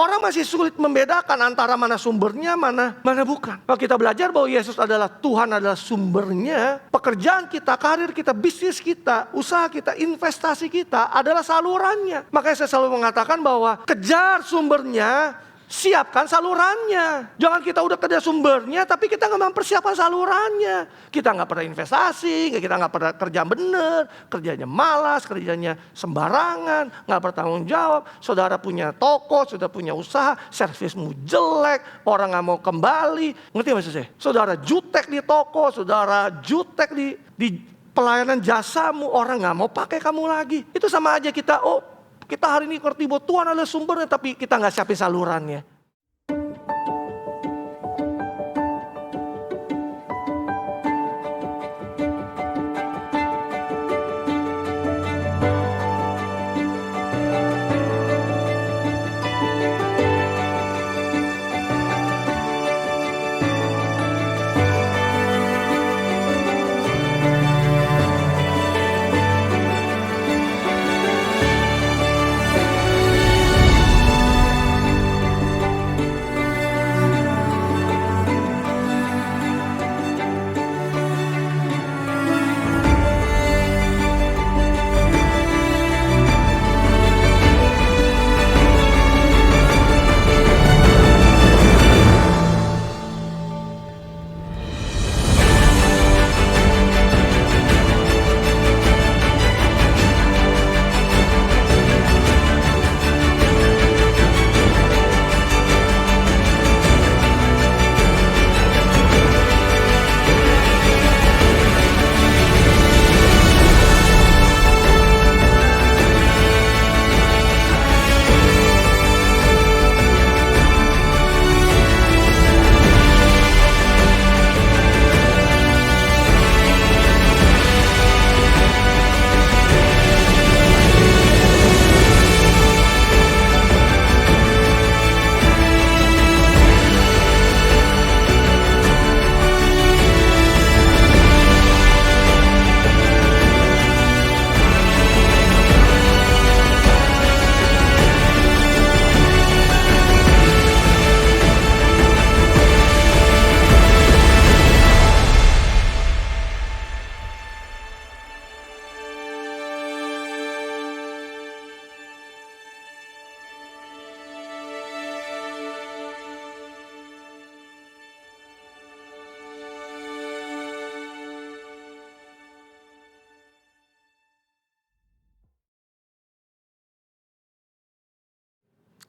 orang masih sulit membedakan antara mana sumbernya, mana bukan. Kalau kita belajar bahwa Yesus adalah Tuhan, adalah sumbernya, pekerjaan kita, karir kita, bisnis kita, usaha kita, investasi kita adalah salurannya. Makanya saya selalu mengatakan bahwa kejar sumbernya, siapkan salurannya. Jangan kita udah kerja sumbernya tapi kita gak mempersiapkan salurannya. Kita gak pernah investasi, kita gak pernah kerja bener, kerjanya malas, kerjanya sembarangan, gak bertanggung jawab. Saudara punya toko, saudara punya usaha, servismu jelek, orang gak mau kembali. Ngerti maksud saya? Saudara jutek di toko, saudara jutek di pelayanan jasamu, orang gak mau pakai kamu lagi. Itu sama aja kita hari ini ngerti bahwa Tuhan adalah sumbernya, tapi kita nggak siapin salurannya.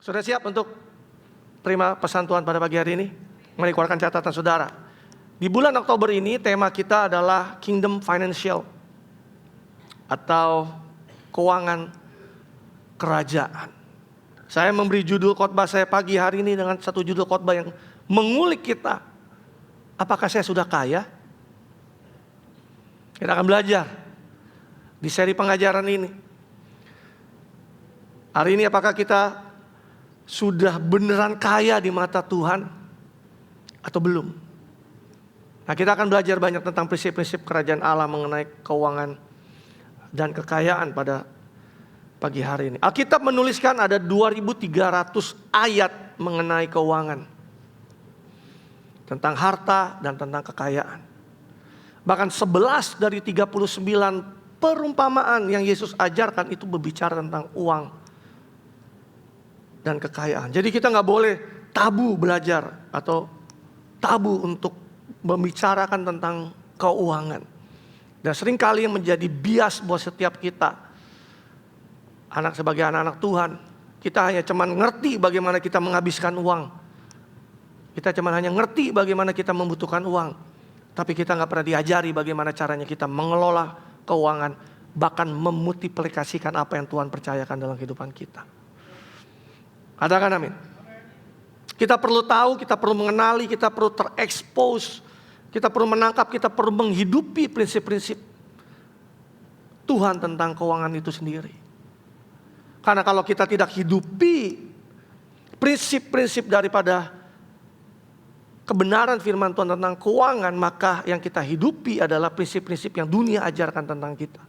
Sudah siap untuk terima pesan Tuhan pada pagi hari ini? Mari keluarkan catatan saudara. Di bulan Oktober ini tema kita adalah Kingdom Financial atau keuangan kerajaan. Saya memberi judul khotbah saya pagi hari ini dengan satu judul khotbah yang mengulik kita. Apakah saya sudah kaya? Kita akan belajar di seri pengajaran ini. Hari ini apakah kita sudah beneran kaya di mata Tuhan atau belum? Nah, kita akan belajar banyak tentang prinsip-prinsip kerajaan Allah mengenai keuangan dan kekayaan pada pagi hari ini. Alkitab menuliskan ada 2.300 ayat mengenai keuangan, tentang harta dan tentang kekayaan. Bahkan 11 dari 39 perumpamaan yang Yesus ajarkan itu berbicara tentang uang dan kekayaan. Jadi kita gak boleh tabu belajar atau tabu untuk membicarakan tentang keuangan. Dan seringkali yang menjadi bias buat setiap kita, sebagai anak-anak Tuhan, kita hanya cuman ngerti bagaimana kita menghabiskan uang. Kita cuman hanya ngerti bagaimana kita membutuhkan uang. Tapi kita gak pernah diajari bagaimana caranya kita mengelola keuangan, bahkan memultiplikasikan apa yang Tuhan percayakan dalam kehidupan kita. Katakan amin. Kita perlu tahu, kita perlu mengenali, kita perlu terekspos, kita perlu menangkap, kita perlu menghidupi prinsip-prinsip Tuhan tentang keuangan itu sendiri. Karena kalau kita tidak hidupi prinsip-prinsip daripada kebenaran firman Tuhan tentang keuangan, maka yang kita hidupi adalah prinsip-prinsip yang dunia ajarkan tentang kita.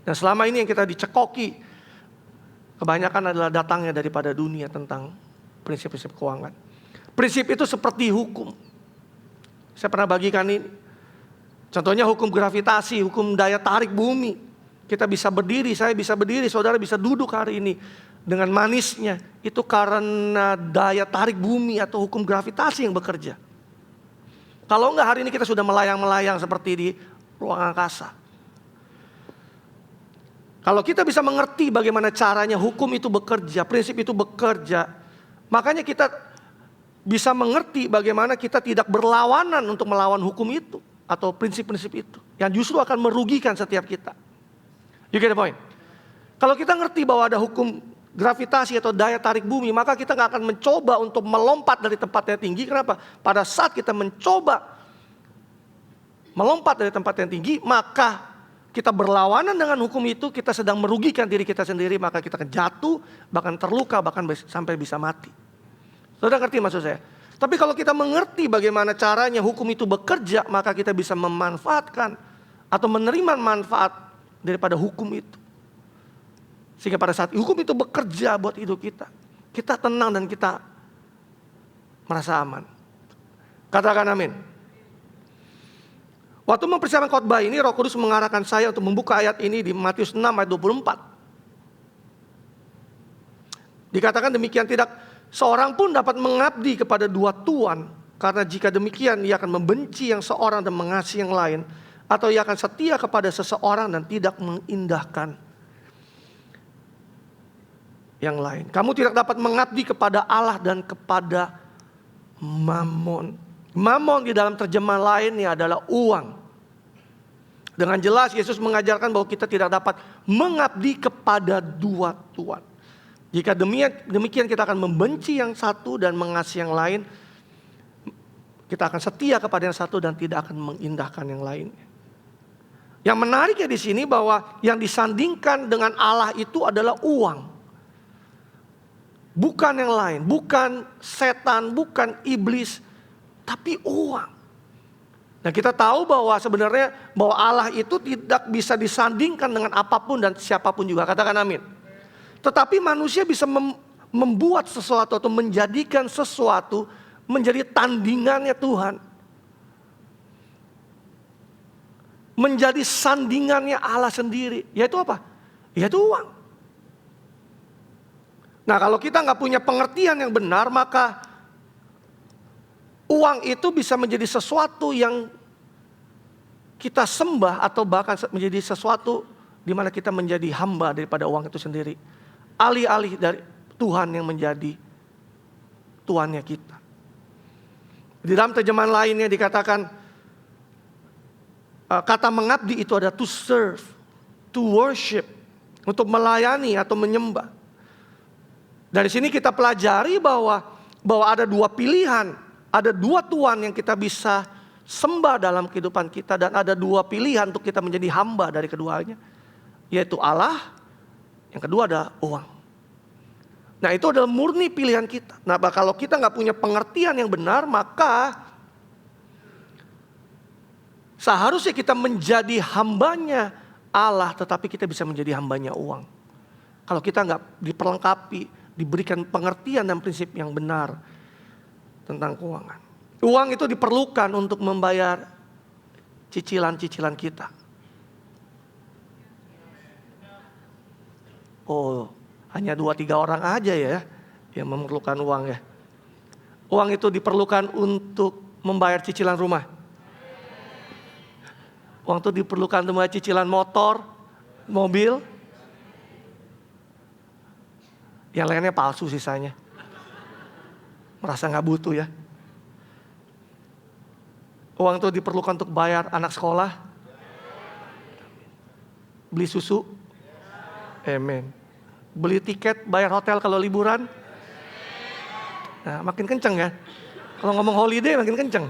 Dan selama ini yang kita dicekoki kebanyakan adalah datangnya daripada dunia tentang prinsip-prinsip keuangan. Prinsip itu seperti hukum. Saya pernah bagikan ini. Contohnya hukum gravitasi, hukum daya tarik bumi. Kita bisa berdiri, saya bisa berdiri, saudara bisa duduk hari ini dengan manisnya. Itu karena daya tarik bumi atau hukum gravitasi yang bekerja. Kalau enggak hari ini kita sudah melayang-melayang seperti di ruang angkasa. Kalau kita bisa mengerti bagaimana caranya hukum itu bekerja, prinsip itu bekerja, makanya kita bisa mengerti bagaimana kita tidak berlawanan untuk melawan hukum itu atau prinsip-prinsip itu yang justru akan merugikan setiap kita. You get the point? Kalau kita ngerti bahwa ada hukum gravitasi atau daya tarik bumi, maka kita nggak akan mencoba untuk melompat dari tempat yang tinggi. Kenapa? Pada saat kita mencoba melompat dari tempat yang tinggi, maka kita berlawanan dengan hukum itu, kita sedang merugikan diri kita sendiri, maka kita akan jatuh, bahkan terluka, bahkan sampai bisa mati. Saudara ngerti maksud saya? Tapi kalau kita mengerti bagaimana caranya hukum itu bekerja, maka kita bisa memanfaatkan atau menerima manfaat daripada hukum itu. Sehingga pada saat hukum itu bekerja buat hidup kita, kita tenang dan kita merasa aman. Katakan amin. Waktu mempersiapkan khotbah ini, Roh Kudus mengarahkan saya untuk membuka ayat ini di Matius 6 ayat 24. Dikatakan demikian, tidak seorang pun dapat mengabdi kepada dua tuan, karena jika demikian ia akan membenci yang seorang dan mengasihi yang lain, atau ia akan setia kepada seseorang dan tidak mengindahkan yang lain. Kamu tidak dapat mengabdi kepada Allah dan kepada Mammon. Mammon di dalam terjemahan lainnya adalah uang. Dengan jelas Yesus mengajarkan bahwa kita tidak dapat mengabdi kepada dua tuan. Jika demikian kita akan membenci yang satu dan mengasihi yang lain. Kita akan setia kepada yang satu dan tidak akan mengindahkan yang lainnya. Yang menariknya di sini bahwa yang disandingkan dengan Allah itu adalah uang. Bukan yang lain, bukan setan, bukan iblis, tapi uang. Nah kita tahu bahwa sebenarnya bahwa Allah itu tidak bisa disandingkan dengan apapun dan siapapun juga. Katakan amin. Tetapi manusia bisa membuat sesuatu atau menjadikan sesuatu menjadi tandingannya Tuhan. Menjadi sandingannya Allah sendiri. Yaitu apa? Yaitu uang. Nah kalau kita nggak punya pengertian yang benar, maka uang itu bisa menjadi sesuatu yang kita sembah atau bahkan menjadi sesuatu di mana kita menjadi hamba daripada uang itu sendiri. Alih-alih dari Tuhan yang menjadi Tuhannya kita. Di dalam terjemahan lainnya dikatakan kata mengabdi itu ada to serve, to worship, untuk melayani atau menyembah. Dari sini kita pelajari bahwa ada dua pilihan. Ada dua tuan yang kita bisa sembah dalam kehidupan kita. Dan ada dua pilihan untuk kita menjadi hamba dari keduanya. Yaitu Allah, yang kedua adalah uang. Nah itu adalah murni pilihan kita. Nah kalau kita gak punya pengertian yang benar, maka seharusnya kita menjadi hambanya Allah, tetapi kita bisa menjadi hambanya uang. Kalau kita gak diperlengkapi, diberikan pengertian dan prinsip yang benar tentang keuangan. Uang itu diperlukan untuk membayar cicilan-cicilan kita. Oh, hanya 2-3 orang aja ya yang memerlukan uang ya. Uang itu diperlukan untuk membayar cicilan rumah. Uang itu diperlukan untuk membayar cicilan motor, mobil. Yang lainnya palsu sisanya. Merasa gak butuh ya. Uang itu diperlukan untuk bayar anak sekolah. Beli susu. Amen. Beli tiket, bayar hotel kalau liburan. Nah makin kenceng ya. Kalau ngomong holiday makin kenceng.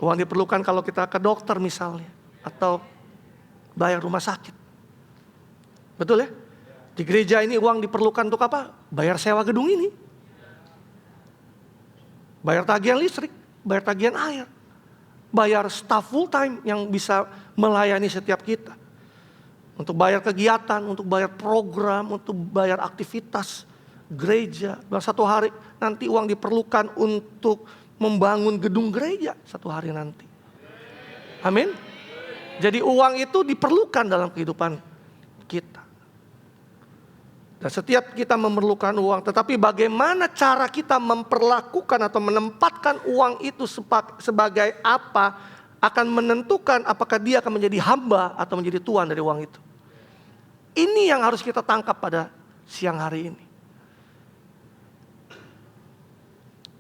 Uang diperlukan kalau kita ke dokter misalnya. Atau bayar rumah sakit. Betul ya? Di gereja ini uang diperlukan untuk apa? Bayar sewa gedung ini. Bayar tagihan listrik, bayar tagihan air. Bayar staff full time yang bisa melayani setiap kita. Untuk bayar kegiatan, untuk bayar program, untuk bayar aktivitas gereja. Satu hari nanti uang diperlukan untuk membangun gedung gereja satu hari nanti. Amin. Jadi uang itu diperlukan dalam kehidupan kita. Dan setiap kita memerlukan uang, tetapi bagaimana cara kita memperlakukan atau menempatkan uang itu sebagai apa akan menentukan apakah dia akan menjadi hamba atau menjadi tuan dari uang itu. Ini yang harus kita tangkap pada siang hari ini.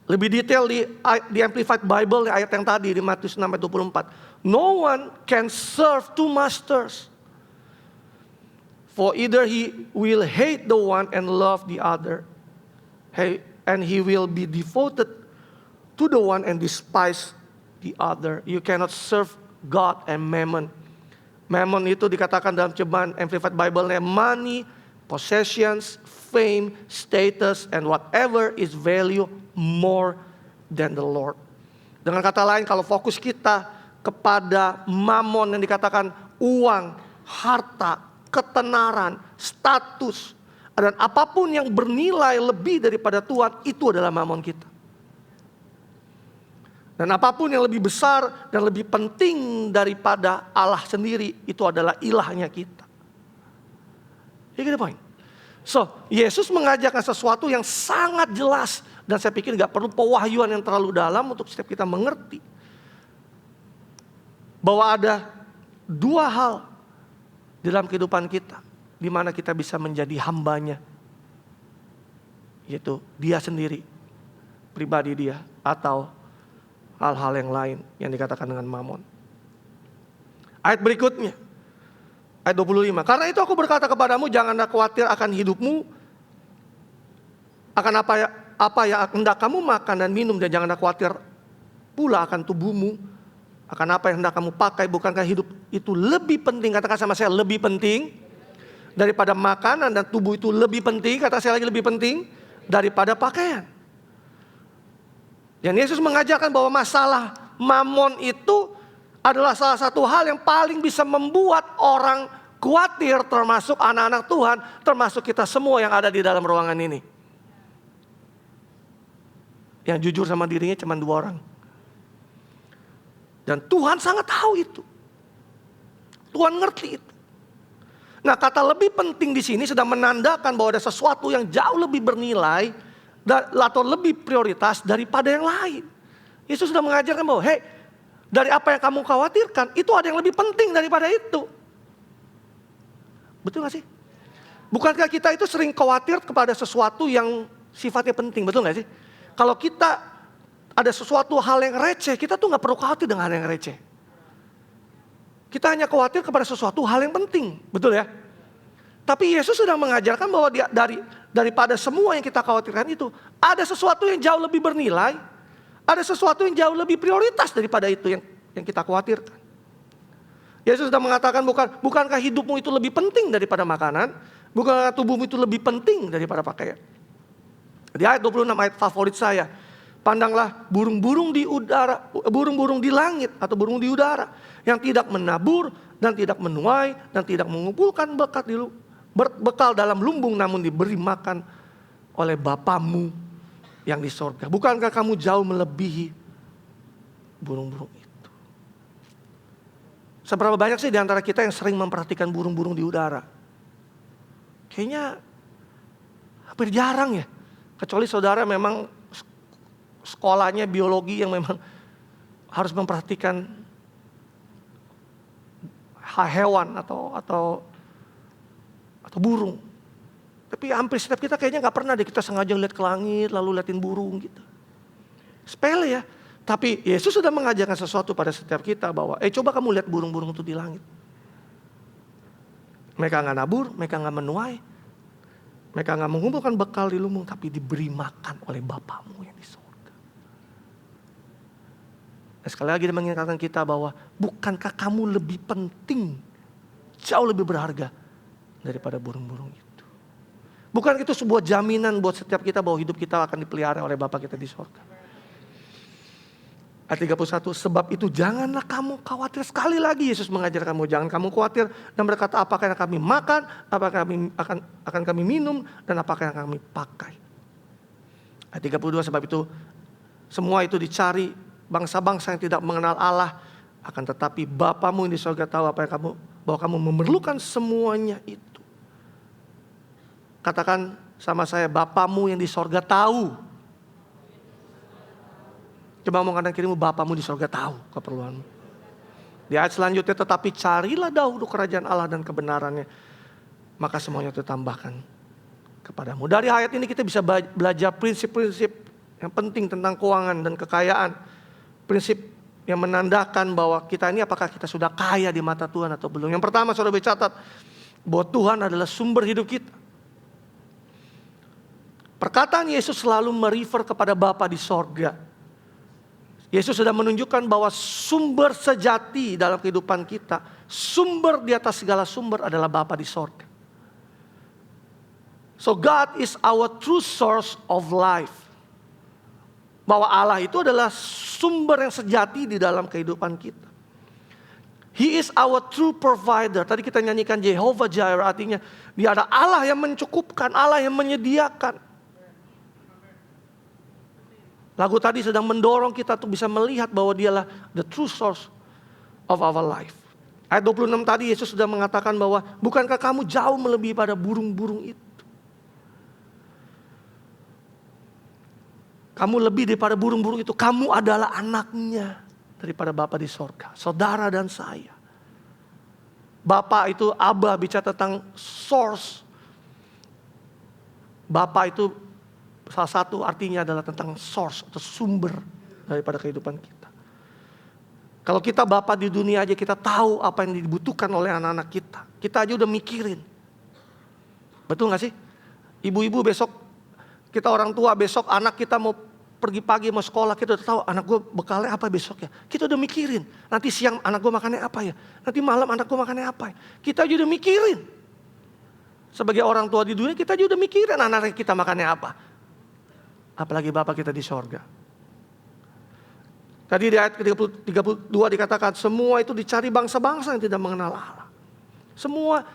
Lebih detail di Amplified Bible ayat yang tadi di Matius 6 ayat 24. No one can serve two masters. For either he will hate the one and love the other. And he will be devoted to the one and despise the other. You cannot serve God and mammon. Mammon itu dikatakan dalam terjemahan Amplified Bible-nya money, possessions, fame, status, and whatever is value more than the Lord. Dengan kata lain, kalau fokus kita kepada mammon yang dikatakan uang, harta, ketenaran, status, dan apapun yang bernilai lebih daripada Tuhan, itu adalah mammon kita. Dan apapun yang lebih besar dan lebih penting daripada Allah sendiri, itu adalah ilahnya kita. You get the point? So, Yesus mengajarkan sesuatu yang sangat jelas, dan saya pikir gak perlu pewahyuan yang terlalu dalam untuk setiap kita mengerti. Bahwa ada dua hal dalam kehidupan kita, di mana kita bisa menjadi hambanya, yaitu dia sendiri, pribadi dia, atau hal-hal yang lain yang dikatakan dengan mammon. Ayat berikutnya, ayat 25. Karena itu aku berkata kepadamu, janganlah khawatir akan hidupmu, akan apa yang hendak kamu makan dan minum, dan janganlah khawatir pula akan tubuhmu, akan apa yang hendak kamu pakai. Bukankah hidup itu lebih penting, katakan sama saya, lebih penting daripada makanan, dan tubuh itu lebih penting, kata saya lagi, lebih penting daripada pakaian. Dan Yesus mengajarkan bahwa masalah mammon itu adalah salah satu hal yang paling bisa membuat orang khawatir, termasuk anak-anak Tuhan, termasuk kita semua yang ada di dalam ruangan ini. Yang jujur sama dirinya cuma 2 orang. Dan Tuhan sangat tahu itu. Tuhan ngerti itu. Nah, kata lebih penting di sini sedang menandakan bahwa ada sesuatu yang jauh lebih bernilai atau lebih prioritas daripada yang lain. Yesus sudah mengajarkan bahwa, dari apa yang kamu khawatirkan, itu ada yang lebih penting daripada itu. Betul gak sih? Bukankah kita itu sering khawatir kepada sesuatu yang sifatnya penting, betul gak sih? Kalau kita ada sesuatu hal yang receh, kita tuh gak perlu khawatir dengan hal yang receh. Kita hanya khawatir kepada sesuatu hal yang penting, betul ya? Tapi Yesus sedang mengajarkan bahwa daripada semua yang kita khawatirkan itu, ada sesuatu yang jauh lebih bernilai, ada sesuatu yang jauh lebih prioritas daripada itu yang kita khawatirkan. Yesus sudah mengatakan, bukankah hidupmu itu lebih penting daripada makanan? Bukankah tubuhmu itu lebih penting daripada pakaian? Di ayat 26, ayat favorit saya. Pandanglah burung-burung di udara, burung-burung di langit atau burung di udara, yang tidak menabur dan tidak menuai dan tidak mengumpulkan bekal dalam lumbung, namun diberi makan oleh Bapamu yang di sorga. Bukankah kamu jauh melebihi burung-burung itu? Seberapa banyak sih di antara kita yang sering memperhatikan burung-burung di udara? Kayaknya hampir jarang ya. Kecuali saudara memang sekolahnya biologi yang memang harus memperhatikan hewan atau burung. Tapi hampir setiap kita kayaknya gak pernah deh kita sengaja lihat ke langit lalu liatin burung gitu. Sepele ya. Tapi Yesus sudah mengajarkan sesuatu pada setiap kita bahwa coba kamu lihat burung-burung itu di langit. Mereka gak nabur, mereka gak menuai, mereka gak mengumpulkan bekal di lumbung, tapi diberi makan oleh Bapamu yang di surga. Dan sekali lagi dia mengingatkan kita bahwa bukankah kamu lebih penting, jauh lebih berharga daripada burung-burung itu. Bukan itu sebuah jaminan buat setiap kita bahwa hidup kita akan dipelihara oleh Bapa kita di surga. Ayat 31, sebab itu janganlah kamu khawatir. Sekali lagi Yesus mengajar kamu, jangan kamu khawatir dan berkata apakah yang kami makan, apakah akan kami minum, dan apakah yang kami pakai. Ayat 32, sebab itu semua itu dicari bangsa-bangsa yang tidak mengenal Allah, akan tetapi Bapamu yang di surga tahu apa yang bahwa kamu memerlukan semuanya itu. Katakan sama saya, Bapamu yang di surga tahu. Coba ngomong kanan kirimu, Bapamu di surga tahu keperluanmu. Di ayat selanjutnya, tetapi carilah dahulu kerajaan Allah dan kebenarannya, maka semuanya ditambahkan kepadamu. Dari ayat ini kita bisa belajar prinsip-prinsip yang penting tentang keuangan dan kekayaan. Prinsip yang menandakan bahwa kita ini apakah kita sudah kaya di mata Tuhan atau belum. Yang pertama, saudara catat bahwa Tuhan adalah sumber hidup kita. Perkataan Yesus selalu merefer kepada Bapa di sorga. Yesus sudah menunjukkan bahwa sumber sejati dalam kehidupan kita, sumber di atas segala sumber adalah Bapa di sorga. So God is our true source of life. Bahwa Allah itu adalah sumber yang sejati di dalam kehidupan kita. He is our true provider. Tadi kita nyanyikan Jehovah Jireh, artinya dia ada Allah yang mencukupkan, Allah yang menyediakan. Lagu tadi sedang mendorong kita untuk bisa melihat bahwa dialah the true source of our life. Ayat 26 tadi Yesus sudah mengatakan bahwa bukankah kamu jauh melebihi pada burung-burung itu. Kamu lebih daripada burung-burung itu. Kamu adalah anaknya daripada Bapa di sorga. Saudara dan saya. Bapa itu Abba, bicara tentang source. Bapa itu salah satu artinya adalah tentang source atau sumber daripada kehidupan kita. Kalau kita Bapa di dunia aja kita tahu apa yang dibutuhkan oleh anak-anak kita. Kita aja udah mikirin. Betul gak sih? Ibu-ibu besok, kita orang tua besok anak kita mau pergi pagi mau sekolah, kita udah tahu anak gue bekalnya apa besok ya. Kita udah mikirin, nanti siang anak gue makannya apa ya. Nanti malam anak gue makannya apa ya. Kita aja udah mikirin. Sebagai orang tua di dunia kita aja udah mikirin anak kita makannya apa. Apalagi Bapa kita di sorga. Tadi di ayat 32 dikatakan semua itu dicari bangsa-bangsa yang tidak mengenal Allah. Semua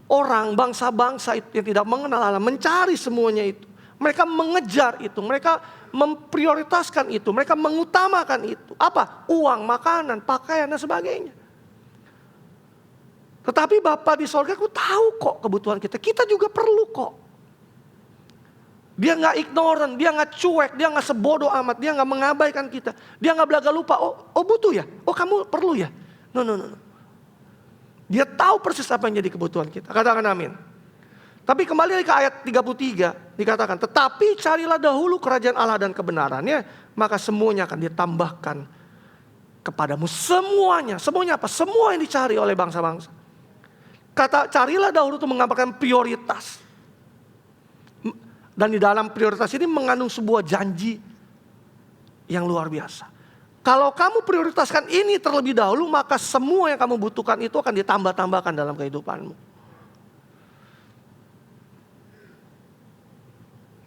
orang bangsa-bangsa yang tidak mengenal Allah mencari semuanya itu. Mereka mengejar itu, mereka memprioritaskan itu, mereka mengutamakan itu. Apa? Uang, makanan, pakaian dan sebagainya. Tetapi Bapa di sorga aku tahu kok kebutuhan kita. Kita juga perlu kok. Dia gak ignorant, dia gak cuek, dia gak sebodoh amat, dia gak mengabaikan kita. Dia gak belaga lupa, oh butuh ya? Oh kamu perlu ya? No. Dia tahu persis apa yang jadi kebutuhan kita. Katakan amin. Tapi kembali ke ayat 33 dikatakan, tetapi carilah dahulu kerajaan Allah dan kebenarannya, maka semuanya akan ditambahkan kepadamu. Semuanya apa? Semua yang dicari oleh bangsa-bangsa. Kata carilah dahulu itu menggambarkan prioritas. Dan di dalam prioritas ini mengandung sebuah janji yang luar biasa. Kalau kamu prioritaskan ini terlebih dahulu, maka semua yang kamu butuhkan itu akan ditambah-tambahkan dalam kehidupanmu.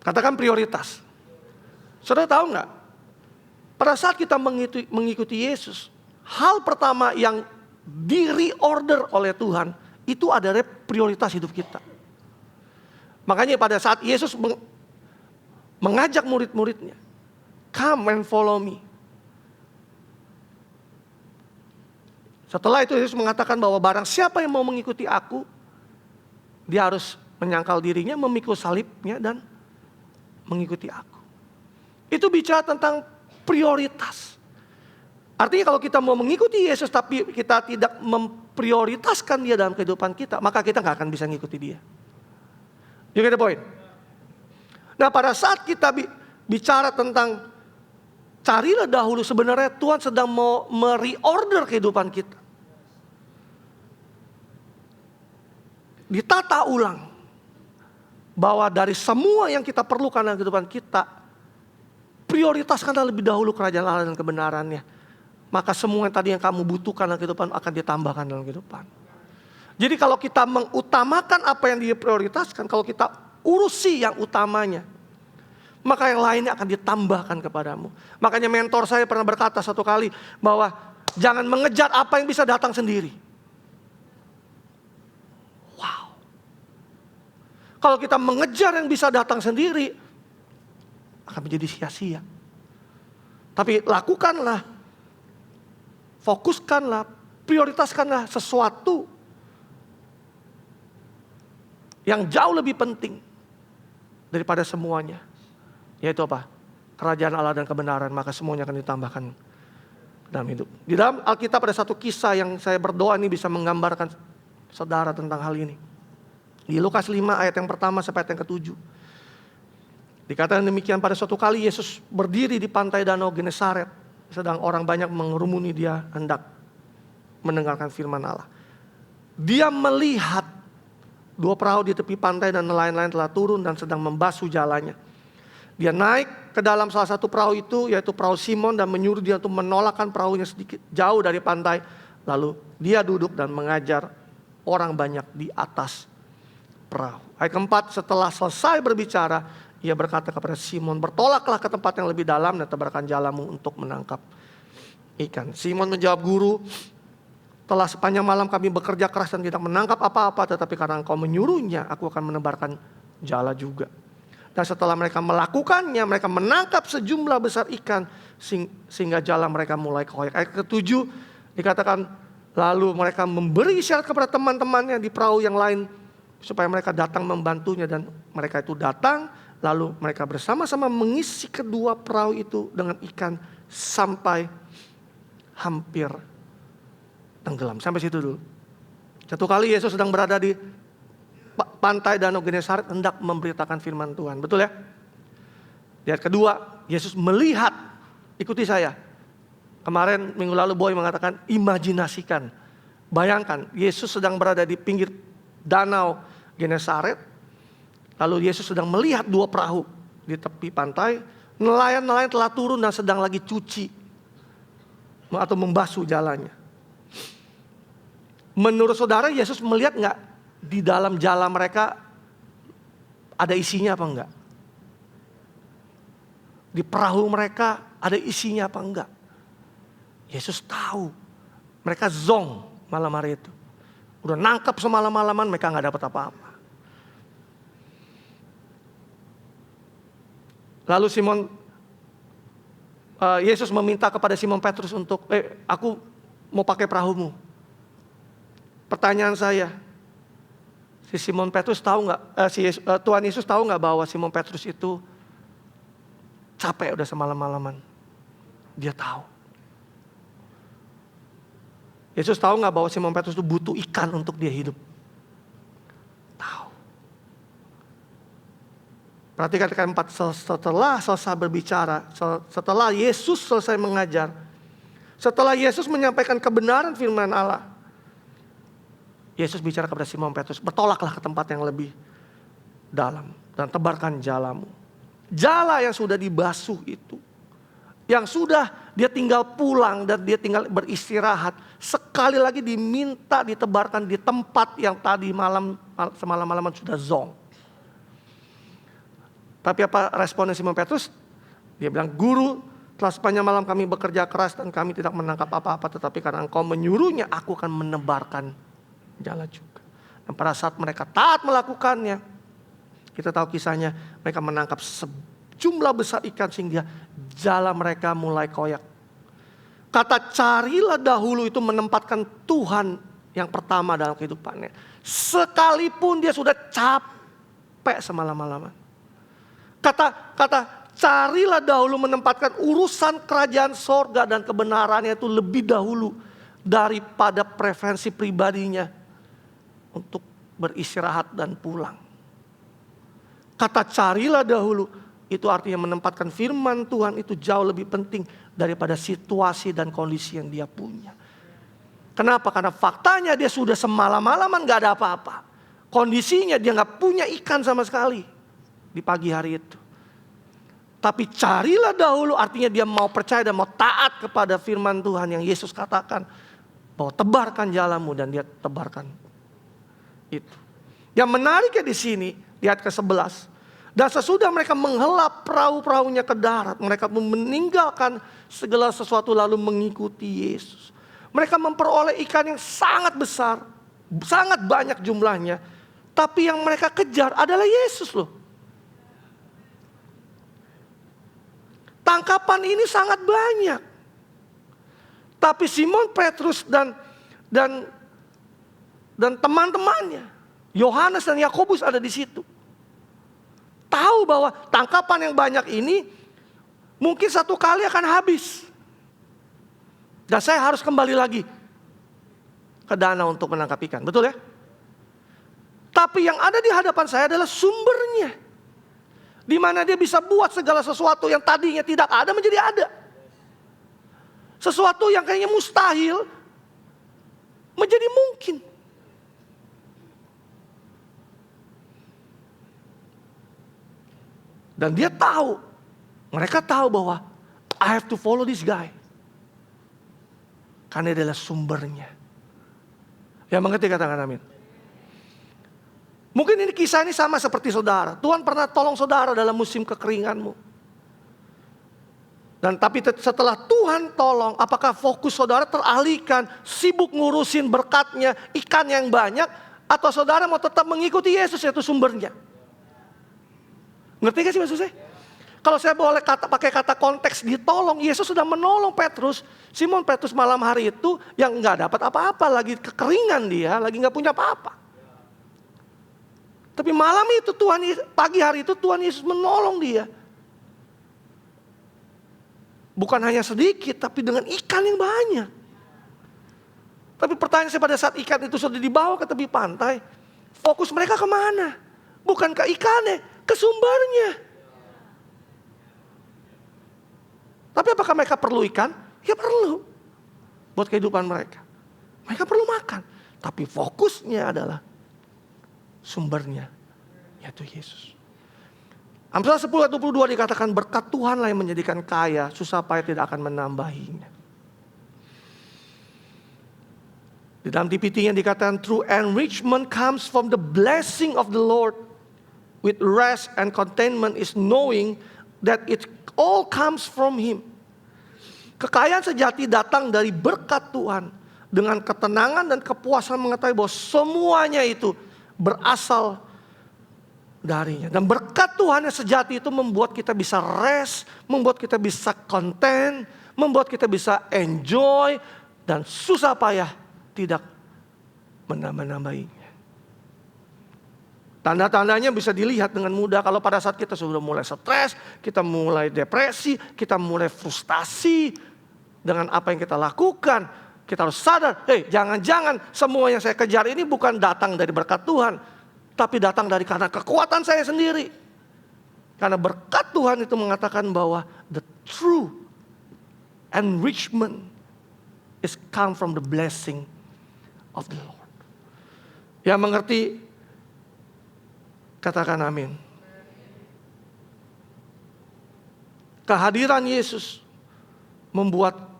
Katakan prioritas. Saudara tahu nggak? Pada saat kita mengikuti Yesus, hal pertama yang di-reorder oleh Tuhan, itu adalah prioritas hidup kita. Makanya pada saat Yesus mengajak murid-muridnya, come and follow me. Setelah itu Yesus mengatakan bahwa barang siapa yang mau mengikuti aku, dia harus menyangkal dirinya, memikul salibnya dan mengikuti aku. Itu bicara tentang prioritas. Artinya kalau kita mau mengikuti Yesus tapi kita tidak memprioritaskan dia dalam kehidupan kita, maka kita gak akan bisa mengikuti dia. You get the point? Nah pada saat kita bicara tentang carilah dahulu, sebenarnya Tuhan sedang mau mereorder kehidupan kita. Ditata ulang. Bahwa dari semua yang kita perlukan dalam kehidupan kita, prioritaskanlah lebih dahulu kerajaan Allah dan kebenarannya. Maka semua yang tadi yang kamu butuhkan dalam kehidupan akan ditambahkan dalam kehidupan. Jadi kalau kita mengutamakan apa yang diprioritaskan, kalau kita urusi yang utamanya, maka yang lainnya akan ditambahkan kepadamu. Makanya mentor saya pernah berkata satu kali bahwa jangan mengejar apa yang bisa datang sendiri. Wow. Kalau kita mengejar yang bisa datang sendiri, akan menjadi sia-sia. Tapi lakukanlah, fokuskanlah, prioritaskanlah sesuatu yang jauh lebih penting daripada semuanya. Yaitu apa? Kerajaan Allah dan kebenaran, maka semuanya akan ditambahkan dalam hidup. Di dalam Alkitab ada satu kisah yang saya berdoa ini bisa menggambarkan saudara tentang hal ini. Di Lukas 5 ayat yang pertama sampai ayat yang ke-7. Dikatakan demikian, pada suatu kali Yesus berdiri di pantai danau Genesaret. Sedang orang banyak mengerumuni dia hendak mendengarkan firman Allah. Dia melihat 2 perahu di tepi pantai dan nelayan-nelayan telah turun dan sedang membasuh jalannya. Dia naik ke dalam salah satu perahu itu, yaitu perahu Simon, dan menyuruh dia untuk menolakkan perahunya sedikit jauh dari pantai. Lalu dia duduk dan mengajar orang banyak di atas perahu. Ayat keempat, setelah selesai berbicara, ia berkata kepada Simon, bertolaklah ke tempat yang lebih dalam dan tebarkan jalamu untuk menangkap ikan. Simon menjawab, Guru, telah sepanjang malam kami bekerja keras dan tidak menangkap apa-apa, tetapi karena Engkau menyuruhnya, aku akan menebarkan jala juga. Dan setelah mereka melakukannya, mereka menangkap sejumlah besar ikan sehingga jala mereka mulai koyak. Ayat ke-7 dikatakan, lalu mereka memberi isyarat kepada teman-temannya di perahu yang lain supaya mereka datang membantunya, dan mereka itu datang. Lalu mereka bersama-sama mengisi kedua perahu itu dengan ikan sampai hampir tenggelam. Sampai situ dulu. Satu kali Yesus sedang berada di pantai danau Genesaret hendak memberitakan firman Tuhan. Betul ya? Di ayat kedua, Yesus melihat, ikuti saya. Kemarin minggu lalu Boy mengatakan imajinasikan. Bayangkan, Yesus sedang berada di pinggir danau Genesaret. Lalu Yesus sedang melihat 2 perahu di tepi pantai. Nelayan-nelayan telah turun dan sedang lagi cuci atau membasuh jalannya. Menurut saudara, Yesus melihat nggak di dalam jala mereka ada isinya apa enggak? Di perahu mereka ada isinya apa enggak? Yesus tahu. Mereka zong malam hari itu. Udah nangkep semalam-malaman, mereka nggak dapat apa-apa. Lalu Yesus meminta kepada Simon Petrus untuk, aku mau pakai perahumu. Pertanyaan saya, si Simon Petrus tahu nggak? Tuhan Yesus tahu nggak bahwa Simon Petrus itu capek udah semalam-malaman? Dia tahu. Yesus tahu nggak bahwa Simon Petrus itu butuh ikan untuk dia hidup? Tahu. Perhatikan ayat 4, setelah selesai berbicara, setelah Yesus selesai mengajar, setelah Yesus menyampaikan kebenaran firman Allah, Yesus bicara kepada Simon Petrus, bertolaklah ke tempat yang lebih dalam dan tebarkan jalamu. Jala yang sudah dibasuh itu, yang sudah dia tinggal pulang dan dia tinggal beristirahat, sekali lagi diminta ditebarkan di tempat yang tadi semalam-malaman sudah zong. Tapi apa responnya Simon Petrus? Dia bilang, Guru, telah sepanjang malam kami bekerja keras dan kami tidak menangkap apa-apa, tetapi karena Engkau menyuruhnya, aku akan menebarkan jala juga. Dan pada saat mereka taat melakukannya, kita tahu kisahnya, mereka menangkap sejumlah besar ikan sehingga jala mereka mulai koyak. Kata carilah dahulu itu menempatkan Tuhan yang pertama dalam kehidupannya. Sekalipun dia sudah capek semalam-malaman. Kata carilah dahulu menempatkan urusan kerajaan sorga dan kebenarannya itu lebih dahulu daripada preferensi pribadinya untuk beristirahat dan pulang. Kata carilah dahulu itu artinya menempatkan firman Tuhan itu jauh lebih penting daripada situasi dan kondisi yang dia punya. Kenapa? Karena faktanya dia sudah semalam-malaman gak ada apa-apa. Kondisinya dia gak punya ikan sama sekali di pagi hari itu. Tapi carilah dahulu artinya dia mau percaya dan mau taat kepada firman Tuhan yang Yesus katakan. Bahwa tebarkan jalamu, dan dia tebarkan itu. Yang menariknya di sini, di ayat ke-11. Dan sesudah mereka menghelap perahu-perahunya ke darat, mereka meninggalkan segala sesuatu lalu mengikuti Yesus. Mereka memperoleh ikan yang sangat besar, sangat banyak jumlahnya. Tapi yang mereka kejar adalah Yesus loh. Tangkapan ini sangat banyak. Tapi Simon Petrus dan teman-temannya, Yohanes dan Yakobus ada di situ. Tahu bahwa tangkapan yang banyak ini mungkin satu kali akan habis. Dan saya harus kembali lagi ke danau untuk menangkap ikan. Betul ya? Tapi yang ada di hadapan saya adalah sumbernya. Di mana dia bisa buat segala sesuatu yang tadinya tidak ada menjadi ada. Sesuatu yang kayaknya mustahil menjadi mungkin. Dan dia tahu, mereka tahu bahwa I have to follow this guy. Karena dia adalah sumbernya. Yang mengerti katakan amin. Mungkin ini kisah ini sama seperti saudara. Tuhan pernah tolong saudara dalam musim kekeringanmu. Dan tapi setelah Tuhan tolong, apakah fokus saudara teralihkan, sibuk ngurusin berkatnya, ikan yang banyak, atau saudara mau tetap mengikuti Yesus yaitu sumbernya? Ngerti gak sih maksud saya? Kalau saya boleh pakai kata konteks ditolong, Yesus sudah menolong Petrus. Simon Petrus malam hari itu yang nggak dapat apa-apa, lagi kekeringan dia, lagi nggak punya apa-apa. Tapi malam itu pagi hari itu Tuhan Yesus menolong dia. Bukan hanya sedikit, tapi dengan ikan yang banyak. Tapi pertanyaan saya pada saat ikan itu sudah dibawa ke tepi pantai, fokus mereka kemana? Bukan ke ikannya, ke sumbernya. Tapi apakah mereka perlu ikan? Ya perlu. Buat kehidupan mereka. Mereka perlu makan. Tapi fokusnya adalah sumbernya, yaitu Yesus. Amsal 10 ayat 22 dikatakan berkat Tuhanlah yang menjadikan kaya, susah payah tidak akan menambahinya. Di dalam TPT-nya dikatakan true enrichment comes from the blessing of the Lord. With rest and contentment is knowing that it all comes from Him. Kekayaan sejati datang dari berkat Tuhan. Dengan ketenangan dan kepuasan mengetahui bahwa semuanya itu berasal darinya. Dan berkat Tuhan yang sejati itu membuat kita bisa rest, membuat kita bisa content, membuat kita bisa enjoy, dan susah payah tidak menambah-nambahinya. Tanda-tandanya bisa dilihat dengan mudah kalau pada saat kita sudah mulai stres, kita mulai depresi, kita mulai frustasi dengan apa yang kita lakukan. Kita harus sadar, jangan-jangan semua yang saya kejar ini bukan datang dari berkat Tuhan, tapi datang dari karena kekuatan saya sendiri. Karena berkat Tuhan itu mengatakan bahwa the true enrichment is come from the blessing of the Lord. Yang mengerti katakan amin. Kehadiran Yesus membuat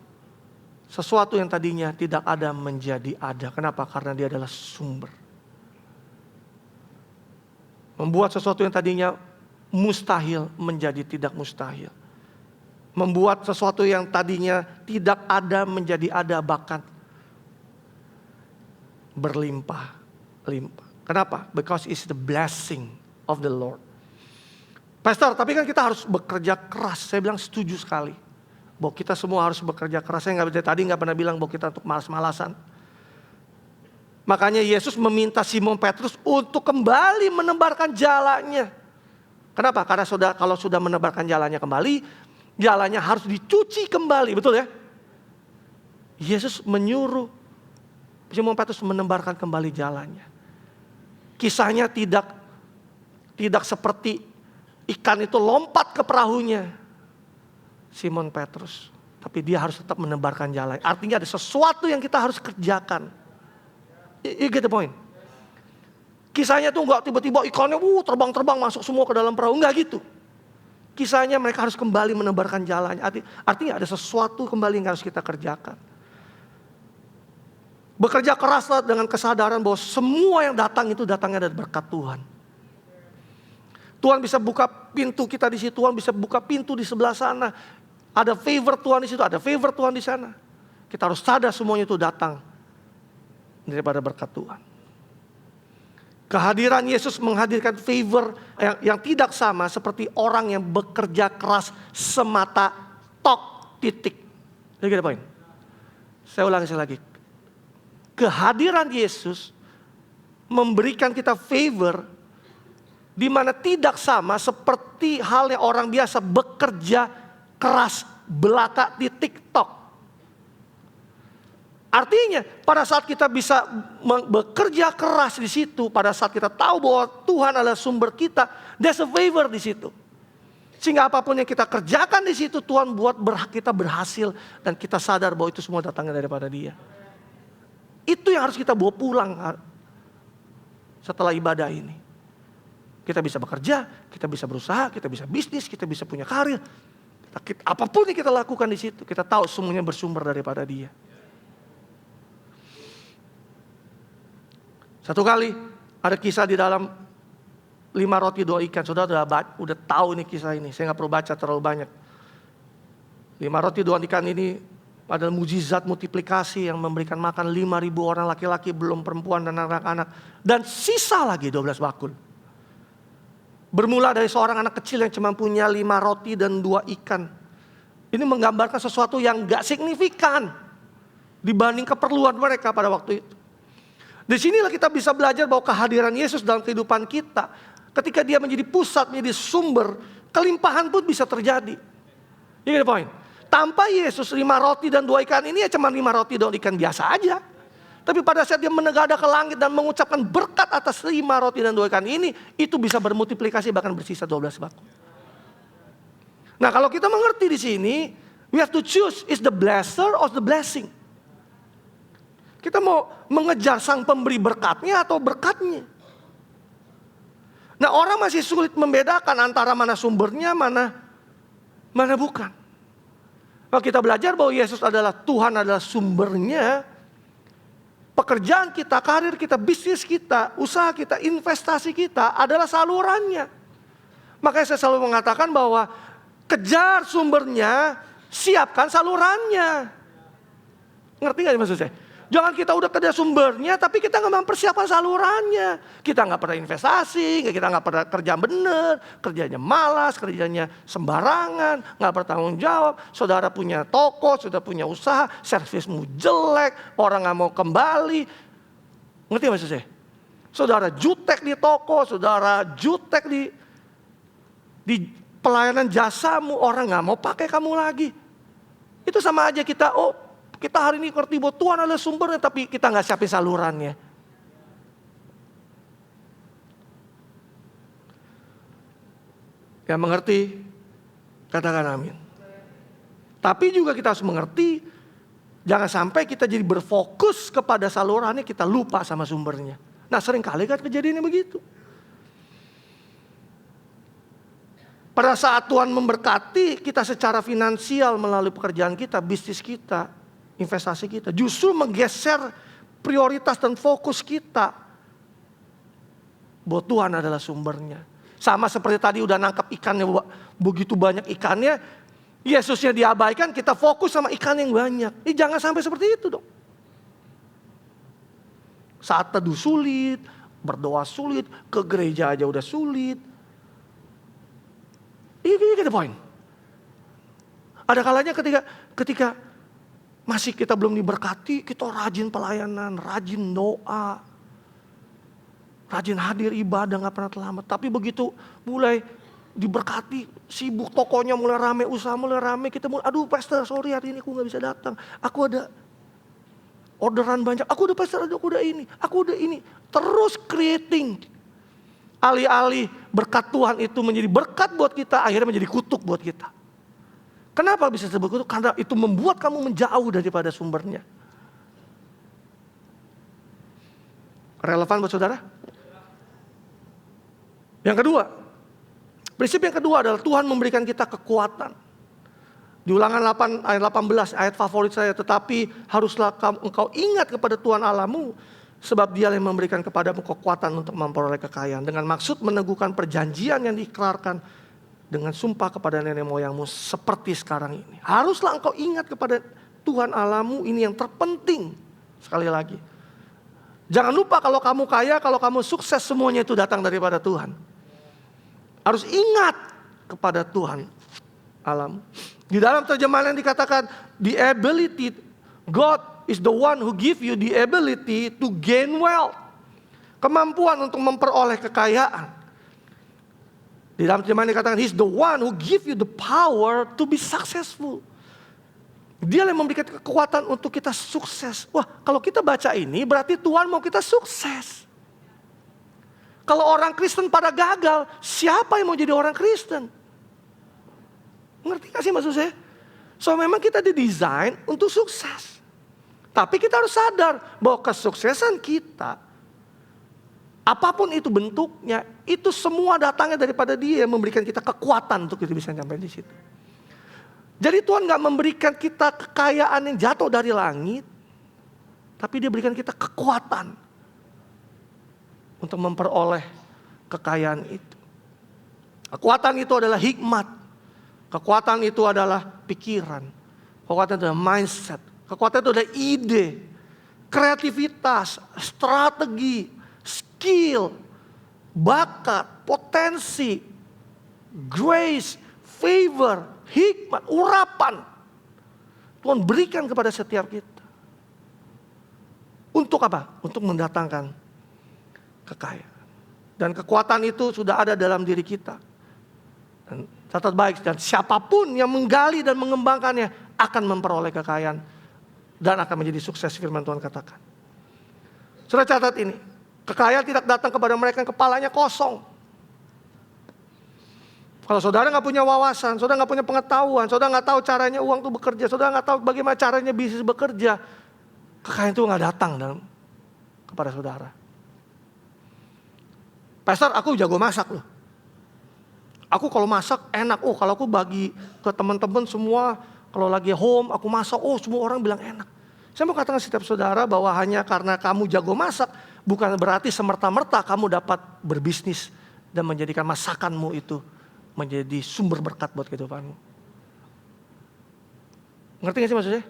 sesuatu yang tadinya tidak ada menjadi ada. Kenapa? Karena dia adalah sumber. Membuat sesuatu yang tadinya mustahil menjadi tidak mustahil. Membuat sesuatu yang tadinya tidak ada menjadi ada, bahkan berlimpah-limpah. Kenapa? Because it's the blessing of the Lord. Pastor, tapi kan kita harus bekerja keras. Saya bilang setuju sekali. Bahwa kita semua harus bekerja keras. Saya tadi nggak pernah bilang bahwa kita untuk malas-malasan. Makanya Yesus meminta Simon Petrus untuk kembali menebarkan jalannya. Kenapa? Karena kalau sudah menebarkan jalannya kembali, jalannya harus dicuci kembali. Betul ya? Yesus menyuruh Simon Petrus menebarkan kembali jalannya. Kisahnya tidak seperti ikan itu lompat ke perahunya Simon Petrus. Tapi dia harus tetap menebarkan jalan. Artinya ada sesuatu yang kita harus kerjakan. You get the point? Kisahnya tuh enggak tiba-tiba ikannya terbang-terbang masuk semua ke dalam perahu. Enggak gitu. Kisahnya mereka harus kembali menebarkan jalannya. Artinya ada sesuatu kembali yang harus kita kerjakan. Bekerja keraslah dengan kesadaran bahwa semua yang datang itu datangnya dari berkat Tuhan. Tuhan bisa buka pintu kita di situ, Tuhan bisa buka pintu di sebelah sana. Ada favor Tuhan di situ, ada favor Tuhan di sana. Kita harus sadar semuanya itu datang daripada berkat Tuhan. Kehadiran Yesus menghadirkan favor yang tidak sama seperti orang yang bekerja keras semata, tok, titik. Jadi kita poin. Saya ulangi lagi. Kehadiran Yesus memberikan kita favor di mana tidak sama seperti halnya orang biasa bekerja keras belaka titik tok. Artinya pada saat kita bisa bekerja keras di situ, pada saat kita tahu bahwa Tuhan adalah sumber kita, there's a favor di situ. Sehingga apapun yang kita kerjakan di situ Tuhan buat kita berhasil dan kita sadar bahwa itu semua datangnya daripada Dia. Itu yang harus kita bawa pulang setelah ibadah ini. Kita bisa bekerja, kita bisa berusaha, kita bisa bisnis, kita bisa punya karir. Apapun yang kita lakukan di situ, kita tahu semuanya bersumber daripada Dia. Satu kali ada kisah di dalam 5 roti 2 ikan. Saudara udah tahu ini kisah ini. Saya gak perlu baca terlalu banyak. 5 roti 2 ikan ini adalah mujizat multiplikasi yang memberikan makan 5.000 orang laki-laki, belum perempuan dan anak-anak. Dan sisa lagi 12 bakul. Bermula dari seorang anak kecil yang cuma punya 5 roti dan 2 ikan. Ini menggambarkan sesuatu yang gak signifikan dibanding keperluan mereka pada waktu itu. Di sinilah kita bisa belajar bahwa kehadiran Yesus dalam kehidupan kita, ketika Dia menjadi pusat, menjadi sumber, kelimpahan pun bisa terjadi. Ini poin. Tanpa Yesus 5 roti dan 2 ikan ini ya cuma 5 roti dan ikan biasa aja. Tapi pada saat Dia menegada ke langit dan mengucapkan berkat atas 5 roti dan 2 ikan ini, itu bisa bermultiplikasi bahkan bersisa 12 bakul. Nah kalau kita mengerti di sini, we have to choose, is the blesser or the blessing. Kita mau mengejar sang pemberi berkatnya atau berkatnya. Nah orang masih sulit membedakan antara mana sumbernya, mana bukan. Kalau kita belajar bahwa Yesus adalah Tuhan, adalah sumbernya, pekerjaan kita, karir kita, bisnis kita, usaha kita, investasi kita adalah salurannya. Makanya saya selalu mengatakan bahwa kejar sumbernya, siapkan salurannya. Ngerti gak maksud saya? Jangan kita udah kerja sumbernya tapi kita gak mempersiapkan salurannya. Kita gak pernah investasi, kita gak pernah kerja bener, kerjanya malas, kerjanya sembarangan, gak bertanggung jawab. Saudara punya toko, sudah punya usaha, servismu jelek, orang gak mau kembali. Ngerti maksud saya? Saudara jutek di toko, saudara jutek di pelayanan jasamu, orang gak mau pakai kamu lagi. Itu sama aja kita hari ini ngerti bahwa Tuhan adalah sumbernya, tapi kita gak siapin salurannya. Yang mengerti, katakan amin. Tapi juga kita harus mengerti, jangan sampai kita jadi berfokus kepada salurannya, kita lupa sama sumbernya. Nah seringkali kan kejadiannya begitu. Pada saat Tuhan memberkati kita secara finansial melalui pekerjaan kita, bisnis kita, investasi kita, justru menggeser prioritas dan fokus kita bahwa Tuhan adalah sumbernya. Sama seperti tadi udah nangkap ikannya, begitu banyak ikannya, Yesusnya diabaikan, kita fokus sama ikan yang banyak. Jangan sampai seperti itu dong. Saat teduh sulit, berdoa sulit, ke gereja aja udah sulit. Ini the point. Ada kalanya ketika masih kita belum diberkati, kita rajin pelayanan, rajin doa, rajin hadir ibadah, gak pernah terlambat. Tapi begitu mulai diberkati, sibuk tokonya mulai rame, usaha mulai rame, kita mulai, aduh pastor sorry hari ini aku gak bisa datang. Aku ada orderan banyak, aku udah pastor, aku udah ini. Terus creating. Alih-alih berkat Tuhan itu menjadi berkat buat kita, akhirnya menjadi kutuk buat kita. Kenapa bisa disebut kutuk? Karena itu membuat kamu menjauh daripada sumbernya. Relevan buat saudara? Yang kedua, prinsip yang kedua adalah Tuhan memberikan kita kekuatan. Di Ulangan 8 ayat 18, ayat favorit saya, tetapi haruslah engkau ingat kepada Tuhan Allahmu, sebab Dia yang memberikan kepadamu kekuatan untuk memperoleh kekayaan. Dengan maksud meneguhkan perjanjian yang diikrarkan dengan sumpah kepada nenek moyangmu seperti sekarang ini. Haruslah engkau ingat kepada Tuhan Allahmu, ini yang terpenting. Sekali lagi. Jangan lupa kalau kamu kaya, kalau kamu sukses, semuanya itu datang daripada Tuhan. Harus ingat kepada Tuhan alam. Di dalam terjemahan yang dikatakan, the ability, God is the one who give you the ability to gain wealth. Kemampuan untuk memperoleh kekayaan. Di dalam terjemahan dikatakan, He's the one who give you the power to be successful. Dia yang memberikan kekuatan untuk kita sukses. Wah, kalau kita baca ini berarti Tuhan mau kita sukses. Kalau orang Kristen pada gagal, siapa yang mau jadi orang Kristen? Ngerti gak sih maksud saya? So memang kita didesain untuk sukses. Tapi kita harus sadar bahwa kesuksesan kita, apapun itu bentuknya, itu semua datangnya daripada Dia yang memberikan kita kekuatan untuk kita bisa sampai di situ. Jadi Tuhan gak memberikan kita kekayaan yang jatuh dari langit, tapi Dia berikan kita kekuatan untuk memperoleh kekayaan itu. Kekuatan itu adalah hikmat. Kekuatan itu adalah pikiran. Kekuatan itu adalah mindset. Kekuatan itu adalah ide, kreativitas, strategi, skill, bakat, potensi, grace, favor, hikmat, urapan. Tuhan berikan kepada setiap kita. Untuk apa? Untuk mendatangkan kekayaan. Dan kekuatan itu sudah ada dalam diri kita. Dan catat baik, dan siapapun yang menggali dan mengembangkannya akan memperoleh kekayaan. Dan akan menjadi sukses, firman Tuhan katakan. Sudah catat ini. Kekayaan tidak datang kepada mereka yang kepalanya kosong. Kalau saudara gak punya wawasan, saudara gak punya pengetahuan, saudara gak tahu caranya uang itu bekerja, saudara gak tahu bagaimana caranya bisnis bekerja, kekayaan itu gak datang kepada saudara. Pastor, aku jago masak loh. Aku kalau masak enak. Oh, kalau aku bagi ke teman-teman semua, kalau lagi home aku masak, oh semua orang bilang enak. Saya mau katakan setiap saudara bahwa hanya karena kamu jago masak, bukan berarti semerta-merta kamu dapat berbisnis dan menjadikan masakanmu itu menjadi sumber berkat buat kehidupanmu. Ngerti gak sih maksudnya?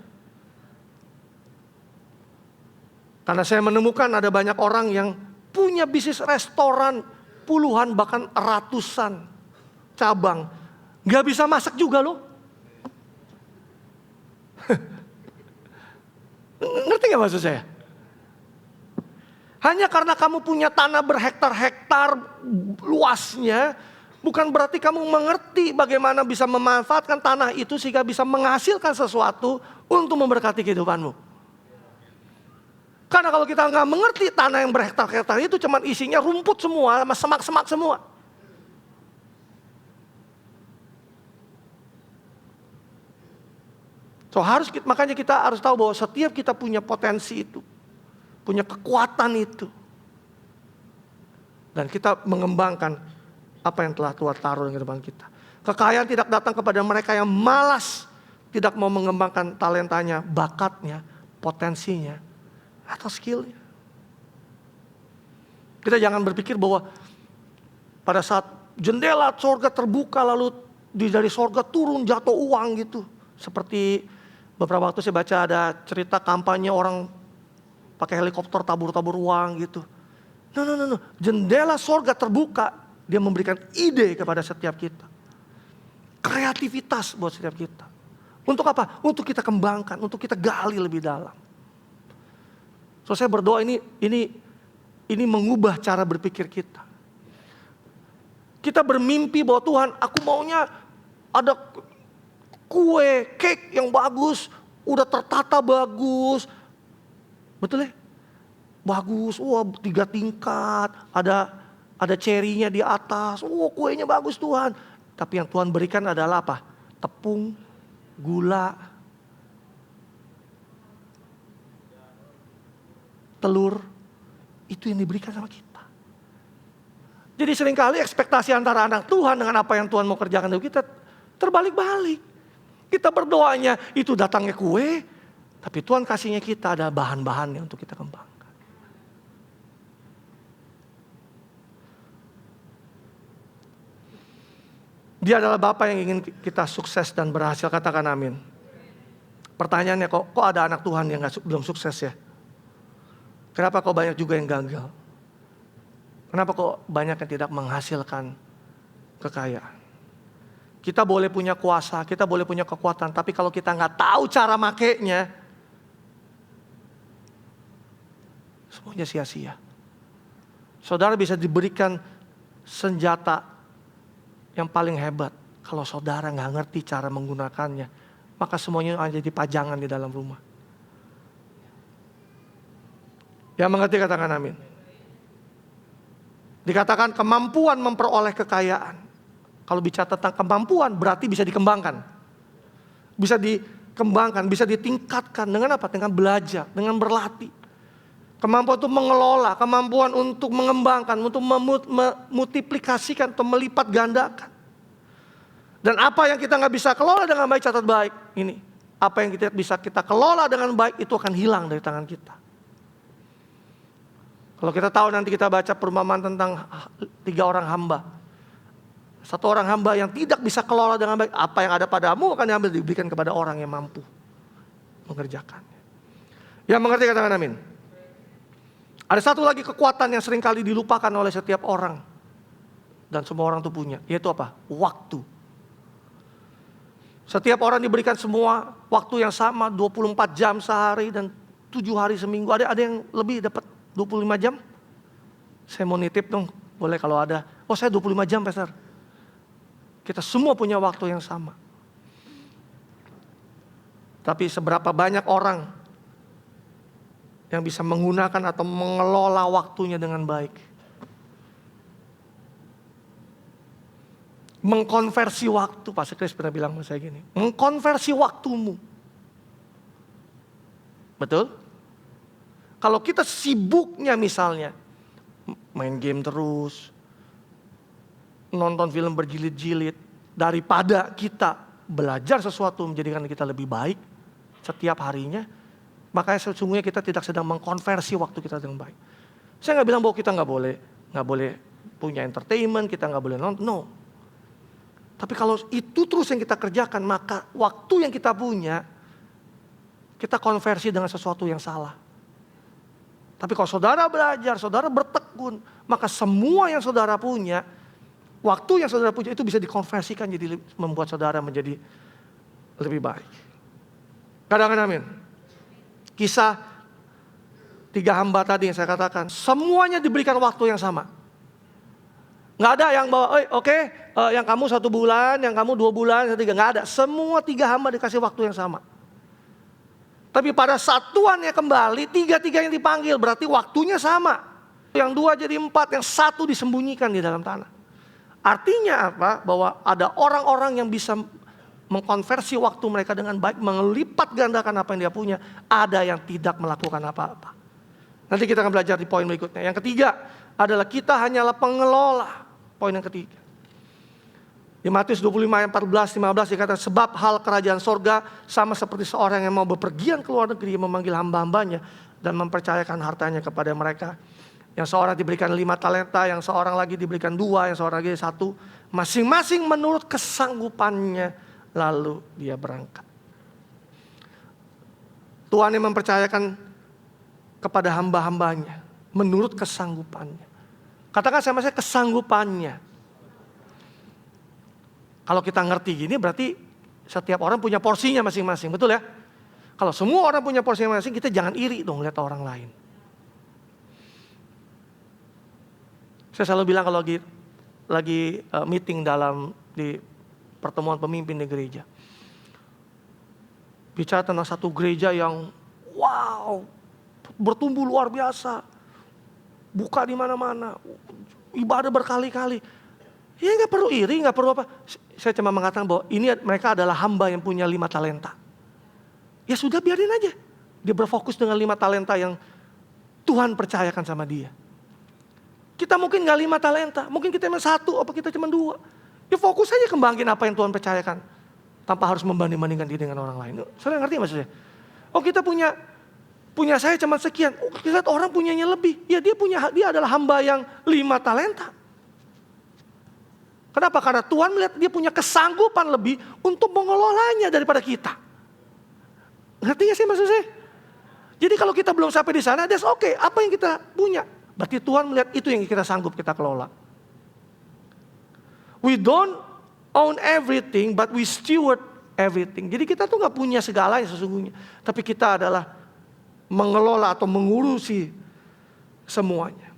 Karena saya menemukan ada banyak orang yang punya bisnis restoran puluhan bahkan ratusan cabang. Gak bisa masak juga loh. Ngerti gak maksud saya? Hanya karena kamu punya tanah berhektar-hektar luasnya, bukan berarti kamu mengerti bagaimana bisa memanfaatkan tanah itu sehingga bisa menghasilkan sesuatu untuk memberkati kehidupanmu. Karena kalau kita nggak mengerti tanah yang berhektar-hektar itu cuman isinya rumput semua, sama semak-semak semua. So makanya kita harus tahu bahwa setiap kita punya potensi itu, punya kekuatan itu. Dan kita mengembangkan apa yang telah Tuhan taruh di depan kita. Kekayaan tidak datang kepada mereka yang malas, tidak mau mengembangkan talentanya, bakatnya, potensinya, atau skillnya. Kita jangan berpikir bahwa pada saat jendela sorga terbuka lalu dari sorga turun jatuh uang gitu. Seperti beberapa waktu saya baca ada cerita kampanye orang pakai helikopter tabur-tabur uang gitu. No. Jendela sorga terbuka, dia memberikan ide kepada setiap kita. Kreativitas buat setiap kita. Untuk apa? Untuk kita kembangkan, untuk kita gali lebih dalam. So saya berdoa ini mengubah cara berpikir kita. Kita bermimpi bahwa Tuhan, aku maunya ada kue, cake yang bagus, udah tertata bagus. Betul ya? Bagus, wah 3 tingkat, ada cherry-nya di atas, kuenya bagus Tuhan. Tapi yang Tuhan berikan adalah apa? Tepung, gula, telur, itu yang diberikan sama kita. Jadi seringkali ekspektasi antara anak Tuhan dengan apa yang Tuhan mau kerjakan itu kita terbalik-balik. Kita berdoanya itu datangnya kue, tapi Tuhan kasihnya kita ada bahan-bahannya untuk kita kembangkan. Dia adalah Bapa yang ingin kita sukses dan berhasil, katakan amin. Pertanyaannya kok ada anak Tuhan yang belum sukses ya? Kenapa kok banyak juga yang gagal? Kenapa kok banyak yang tidak menghasilkan kekayaan? Kita boleh punya kuasa, kita boleh punya kekuatan, tapi kalau kita nggak tahu cara makainya, semuanya sia-sia. Saudara bisa diberikan senjata yang paling hebat. Kalau saudara nggak ngerti cara menggunakannya, maka semuanya akan jadi pajangan di dalam rumah. Yang mengerti katakan amin. Dikatakan kemampuan memperoleh kekayaan. Kalau bicara tentang kemampuan berarti bisa dikembangkan. Bisa dikembangkan, bisa ditingkatkan dengan apa? Dengan belajar, dengan berlatih. Kemampuan untuk mengelola, kemampuan untuk mengembangkan, untuk memultiplikasikan atau melipat gandakan. Dan apa yang kita nggak bisa kelola dengan baik, catat baik ini. Apa yang kita bisa kita kelola dengan baik itu akan hilang dari tangan kita. Kalau kita tahu nanti kita baca perumpamaan tentang 3 orang hamba. 1 orang hamba yang tidak bisa kelola dengan baik, apa yang ada padamu akan diambil diberikan kepada orang yang mampu mengerjakannya. Yang mengerti katakan amin. Ada satu lagi kekuatan yang seringkali dilupakan oleh setiap orang. Dan semua orang itu punya, yaitu apa? Waktu. Setiap orang diberikan semua waktu yang sama, 24 jam sehari dan 7 hari seminggu. Ada yang lebih dapat 25 jam? Saya mau nitip dong, boleh kalau ada. Oh saya 25 jam Pastor. Kita semua punya waktu yang sama. Tapi seberapa banyak orang yang bisa menggunakan atau mengelola waktunya dengan baik? Mengkonversi waktu, Pastor Chris pernah bilang sama saya gini. Mengkonversi waktumu. Betul? Kalau kita sibuknya misalnya main game terus, nonton film berjilid-jilid, daripada kita belajar sesuatu menjadikan kita lebih baik setiap harinya, makanya sesungguhnya kita tidak sedang mengkonversi waktu kita dengan baik. Saya nggak bilang bahwa kita nggak boleh punya entertainment, kita nggak boleh nonton, no. Tapi kalau itu terus yang kita kerjakan, maka waktu yang kita punya kita konversi dengan sesuatu yang salah. Tapi kalau saudara belajar, saudara bertekun, maka semua yang saudara punya, waktu yang saudara punya itu bisa dikonversikan jadi membuat saudara menjadi lebih baik. Katakan amin. Kisah 3 hamba tadi yang saya katakan, semuanya diberikan waktu yang sama. Nggak ada yang bawa, yang kamu 1 bulan, yang kamu 2 bulan, 3, nggak ada. Semua 3 hamba dikasih waktu yang sama. Tapi pada saat Tuhannya kembali, 3-3 yang dipanggil, berarti waktunya sama. Yang 2 jadi 4, yang 1 disembunyikan di dalam tanah. Artinya apa? Bahwa ada orang-orang yang bisa mengkonversi waktu mereka dengan baik, melipat gandakan apa yang dia punya. Ada yang tidak melakukan apa-apa. Nanti kita akan belajar di poin berikutnya. Yang ketiga adalah kita hanyalah pengelola. Poin yang ketiga. Di Matius 25 ayat 14-15 dikatakan, sebab hal kerajaan sorga sama seperti seorang yang mau bepergian ke luar negeri, memanggil hamba-hambanya dan mempercayakan hartanya kepada mereka. Yang seorang diberikan 5 talenta, yang seorang lagi diberikan 2, yang seorang lagi 1. Masing-masing menurut kesanggupannya, lalu dia berangkat. Tuhan yang mempercayakan kepada hamba-hambanya menurut kesanggupannya. Katakan sama saya, kesanggupannya. Kalau kita ngerti gini berarti setiap orang punya porsinya masing-masing, betul ya? Kalau semua orang punya porsinya masing-masing, kita jangan iri dong lihat orang lain. Saya selalu bilang kalau lagi meeting di pertemuan pemimpin di gereja. Bicara tentang satu gereja yang wow, bertumbuh luar biasa. Buka di mana-mana, ibadah berkali-kali. Ya nggak perlu iri, nggak perlu apa. Saya cuma mengatakan bahwa ini mereka adalah hamba yang punya 5 talenta. Ya sudah, biarin aja. Dia berfokus dengan 5 talenta yang Tuhan percayakan sama dia. Kita mungkin nggak 5 talenta, mungkin kita cuma 1, apa kita cuma 2. Ya fokus aja kembangin apa yang Tuhan percayakan, tanpa harus membanding-bandingkan diri dengan orang lain. Saudara ngerti maksudnya? Oh kita punya saya cuma sekian. Oh, kita lihat orang punyanya lebih. Ya dia adalah hamba yang 5 talenta. Kenapa? Karena Tuhan melihat dia punya kesanggupan lebih untuk mengelolanya daripada kita. Ngerti gak sih maksud saya? Jadi kalau kita belum sampai di sana, that's okay. Apa yang kita punya? Berarti Tuhan melihat itu yang kita sanggup kita kelola. We don't own everything, but we steward everything. Jadi kita tuh gak punya segalanya sesungguhnya. Tapi kita adalah mengelola atau mengurusi semuanya.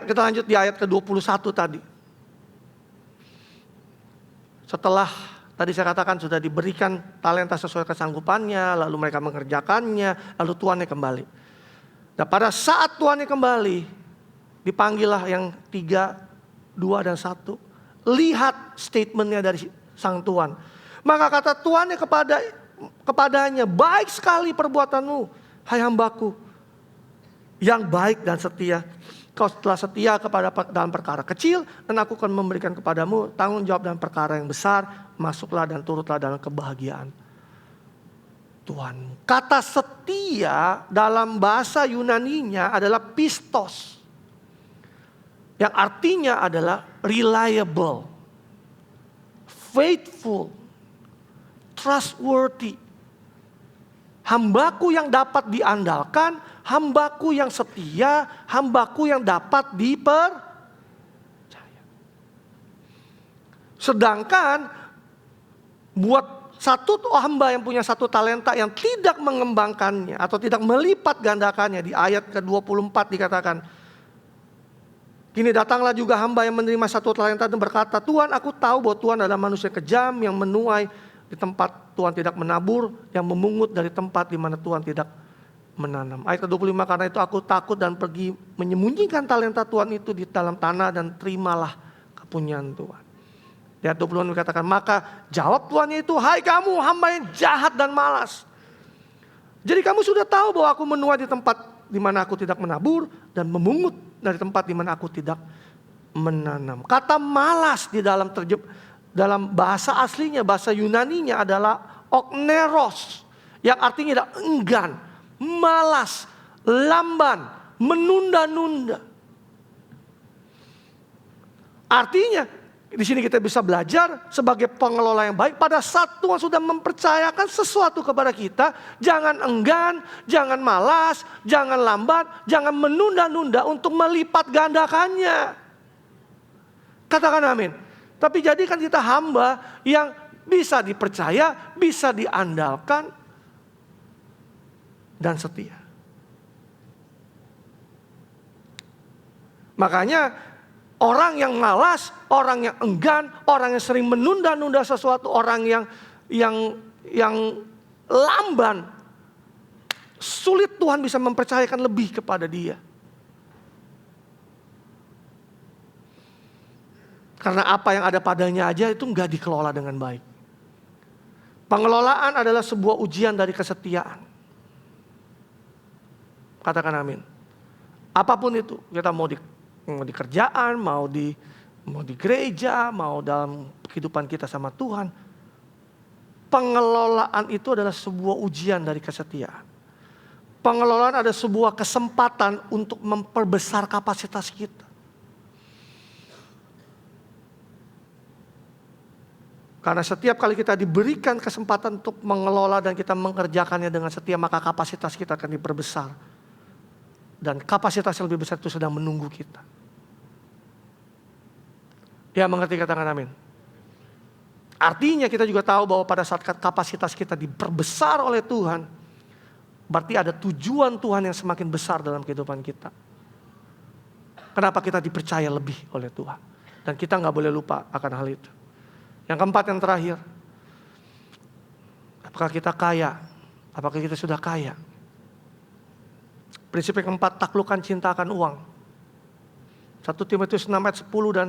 Kita lanjut di ayat ke-21 tadi. Setelah tadi saya katakan sudah diberikan talenta sesuai kesanggupannya, lalu mereka mengerjakannya, lalu tuannya kembali. Nah pada saat tuannya kembali, dipanggillah yang 3, 2 dan 1. Lihat statementnya dari sang tuan. Maka kata tuannya kepadanya, baik sekali perbuatanmu, hai hambaku, yang baik dan setia. Kau telah setia dalam perkara kecil, dan aku akan memberikan kepadamu tanggung jawab dalam perkara yang besar. Masuklah dan turutlah dalam kebahagiaan Tuhan. Kata setia dalam bahasa Yunaninya adalah pistos, yang artinya adalah reliable, faithful, trustworthy. Hambaku yang dapat diandalkan, hambaku yang setia, hambaku yang dapat dipercaya. Sedangkan buat satu hamba yang punya satu talenta yang tidak mengembangkannya atau tidak melipat gandakannya, di ayat ke-24 dikatakan, kini datanglah juga hamba yang menerima satu talenta dan berkata, Tuhan, aku tahu bahwa Tuhan adalah manusia kejam yang menuai di tempat Tuhan tidak menabur, yang memungut dari tempat di mana Tuhan tidak menanam. Ayat ke-25, karena itu aku takut dan pergi menyembunyikan talenta Tuhan itu di dalam tanah dan terimalah kepunyaan Tuhan. Di ayat 20 dikatakan, maka jawab tuannya itu, hai kamu hamba yang jahat dan malas. Jadi kamu sudah tahu bahwa aku menuai di tempat di mana aku tidak menabur dan memungut dari tempat di mana aku tidak menanam. Kata malas di dalam bahasa aslinya, bahasa Yunaninya adalah okneros, yang artinya adalah enggan, malas, lamban, menunda-nunda. Artinya di sini kita bisa belajar sebagai pengelola yang baik. Pada saat Tuhan sudah mempercayakan sesuatu kepada kita, jangan enggan, jangan malas, jangan lambat, jangan menunda-nunda untuk melipat gandakannya. Katakan amin. Tapi jadikan kita hamba yang bisa dipercaya, bisa diandalkan, dan setia. Makanya orang yang malas, orang yang enggan, orang yang sering menunda-nunda sesuatu, orang yang lamban, sulit Tuhan bisa mempercayakan lebih kepada dia. Karena apa yang ada padanya aja itu enggak dikelola dengan baik. Pengelolaan adalah sebuah ujian dari kesetiaan. Katakan amin. Apapun itu, kita mau di kerjaan, mau di gereja, mau dalam kehidupan kita sama Tuhan. Pengelolaan itu adalah sebuah ujian dari kesetiaan. Pengelolaan ada sebuah kesempatan untuk memperbesar kapasitas kita. Karena setiap kali kita diberikan kesempatan untuk mengelola dan kita mengerjakannya dengan setia, maka kapasitas kita akan diperbesar. Dan kapasitas yang lebih besar itu sedang menunggu kita. Ya, mengerti, katakan amin. Artinya kita juga tahu bahwa pada saat kapasitas kita diperbesar oleh Tuhan, berarti ada tujuan Tuhan yang semakin besar dalam kehidupan kita. Kenapa kita dipercaya lebih oleh Tuhan. Dan kita gak boleh lupa akan hal itu. Yang keempat, yang terakhir. Apakah kita kaya? Apakah kita sudah kaya? Prinsip yang keempat, taklukkan cinta akan uang. 1 Timotius 6 ayat 10 dan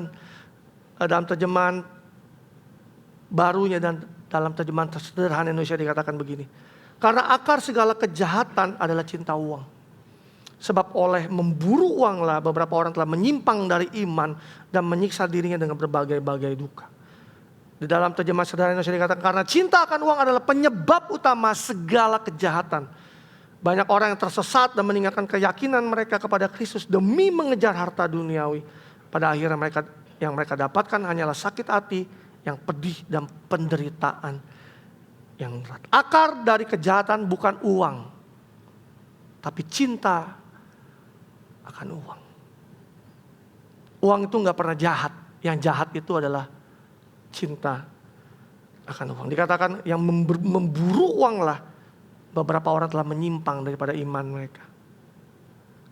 dalam terjemahan barunya dan dalam terjemahan sederhana Indonesia dikatakan begini. Karena akar segala kejahatan adalah cinta uang. Sebab oleh memburu uanglah beberapa orang telah menyimpang dari iman dan menyiksa dirinya dengan berbagai-bagai duka. Di dalam terjemahan sederhana Indonesia dikatakan, karena cinta akan uang adalah penyebab utama segala kejahatan. Banyak orang yang tersesat dan meninggalkan keyakinan mereka kepada Kristus demi mengejar harta duniawi. Pada akhirnya mereka dapatkan hanyalah sakit hati yang pedih dan penderitaan yang erat. Akar dari kejahatan bukan uang, tapi cinta akan uang. Uang itu gak pernah jahat. Yang jahat itu adalah cinta akan uang. Dikatakan yang memburu uang lah, beberapa orang telah menyimpang daripada iman mereka.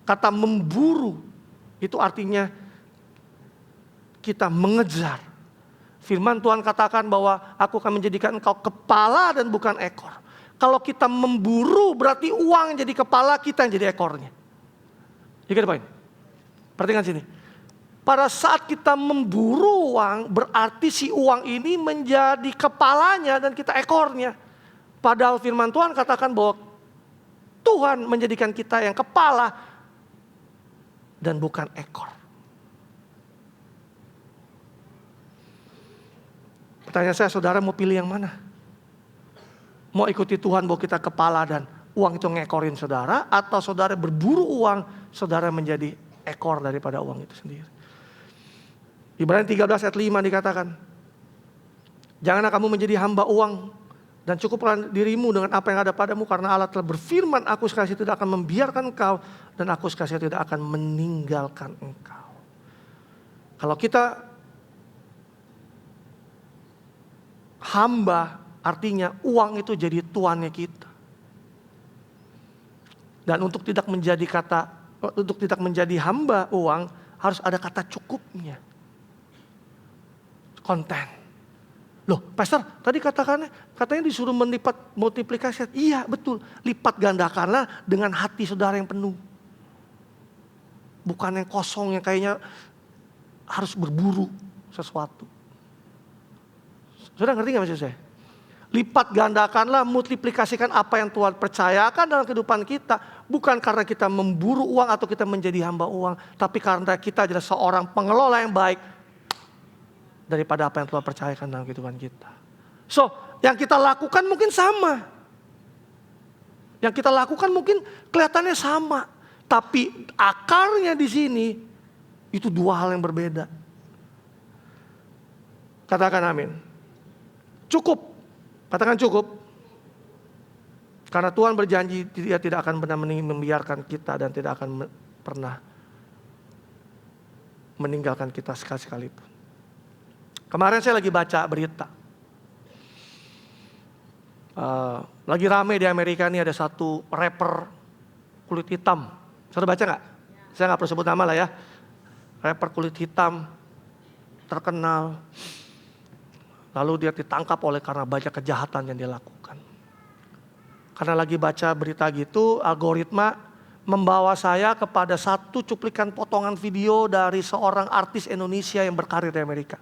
Kata memburu itu artinya kita mengejar. Firman Tuhan katakan bahwa aku akan menjadikan engkau kepala dan bukan ekor. Kalau kita memburu berarti uang jadi kepala, kita yang jadi ekornya. You get the point? Perhatikan sini. Pada saat kita memburu uang, berarti si uang ini menjadi kepalanya dan kita ekornya. Padahal firman Tuhan katakan bahwa Tuhan menjadikan kita yang kepala dan bukan ekor. Pertanyaan saya, saudara mau pilih yang mana? Mau ikuti Tuhan bahwa kita kepala dan uang itu ngekorin saudara, atau saudara berburu uang, saudara menjadi ekor daripada uang itu sendiri. Ibrani 13 ayat 5 dikatakan, janganlah kamu menjadi hamba uang, dan cukuplah dirimu dengan apa yang ada padamu, karena Allah telah berfirman, aku sekali tidak akan membiarkan engkau, dan aku sekali tidak akan meninggalkan engkau. Kalau kita hamba, artinya uang itu jadi tuannya kita. Dan untuk tidak menjadi hamba uang, harus ada kata cukupnya. Konten. Loh, pastor, tadi katanya disuruh melipat multiplikasi. Iya, betul. Lipat gandakanlah dengan hati saudara yang penuh. Bukan yang kosong, yang kayaknya harus berburu sesuatu. Saudara ngerti gak maksud saya? Lipat gandakanlah, multiplikasikan apa yang Tuhan percayakan dalam kehidupan kita. Bukan karena kita memburu uang atau kita menjadi hamba uang. Tapi karena kita adalah seorang pengelola yang baik daripada apa yang Tuhan percayakan dalam kehidupan kita. So, yang kita lakukan mungkin sama. Yang kita lakukan mungkin kelihatannya sama. Tapi akarnya di sini, itu dua hal yang berbeda. Katakan amin. Cukup. Katakan cukup. Karena Tuhan berjanji dia tidak akan pernah membiarkan kita dan tidak akan pernah meninggalkan kita sekali-sekalipun. Kemarin saya lagi baca berita. Lagi rame di Amerika nih, ada satu rapper kulit hitam. Saudara baca gak? Saya gak perlu sebut nama lah ya. Rapper kulit hitam terkenal. Lalu dia ditangkap karena banyak kejahatan yang dia lakukan. Karena lagi baca berita gitu, algoritma membawa saya kepada satu cuplikan potongan video dari seorang artis Indonesia yang berkarir di Amerika.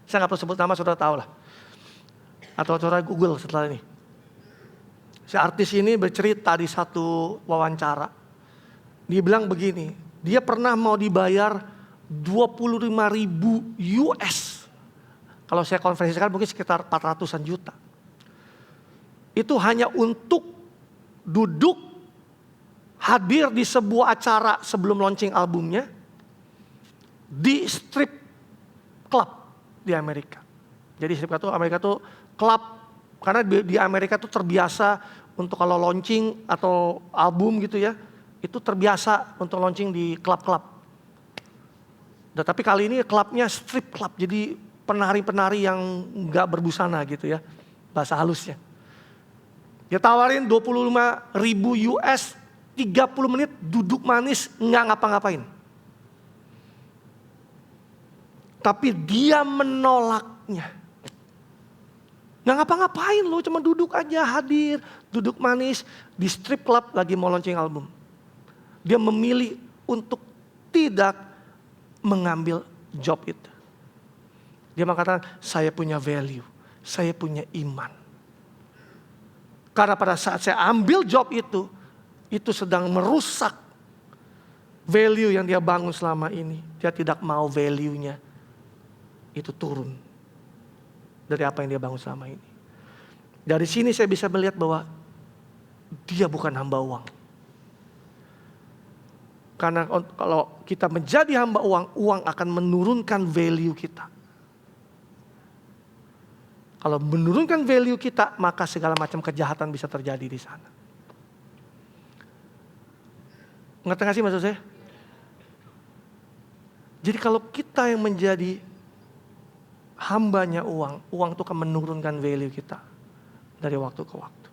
Saya gak perlu sebut nama, saudara tahu lah. Atau saudara Google setelah ini. Si artis ini bercerita di satu wawancara. Dia bilang begini, dia pernah mau dibayar 25.000 US. Kalau saya konversikan mungkin sekitar 400-an juta. Itu hanya untuk duduk hadir di sebuah acara sebelum launching albumnya di strip club di Amerika. Jadi strip club itu Amerika tuh klub, karena di Amerika tuh terbiasa untuk kalau launching atau album gitu ya, itu terbiasa untuk launching di klub-klub. Tapi kali ini klubnya strip club, jadi penari-penari yang nggak berbusana gitu ya, bahasa halusnya. Dia tawarin 25.000 US, 30 menit duduk manis, nggak ngapa-ngapain. Tapi dia menolaknya. Nggak ngapa-ngapain loh, cuma duduk aja, hadir, duduk manis di strip club lagi mau launching album. Dia memilih untuk tidak mengambil job itu. Dia mengatakan, saya punya value, saya punya iman. Karena pada saat saya ambil job itu sedang merusak value yang dia bangun selama ini. Dia tidak mau value-nya itu turun dari apa yang dia bangun selama ini. Dari sini saya bisa melihat bahwa dia bukan hamba uang. Karena kalau kita menjadi hamba uang, uang akan menurunkan value kita. Kalau menurunkan value kita, maka segala macam kejahatan bisa terjadi di sana. Ngerti gak sih maksud saya? Jadi kalau kita yang menjadi hambanya uang, uang itu akan menurunkan value kita dari waktu ke waktu.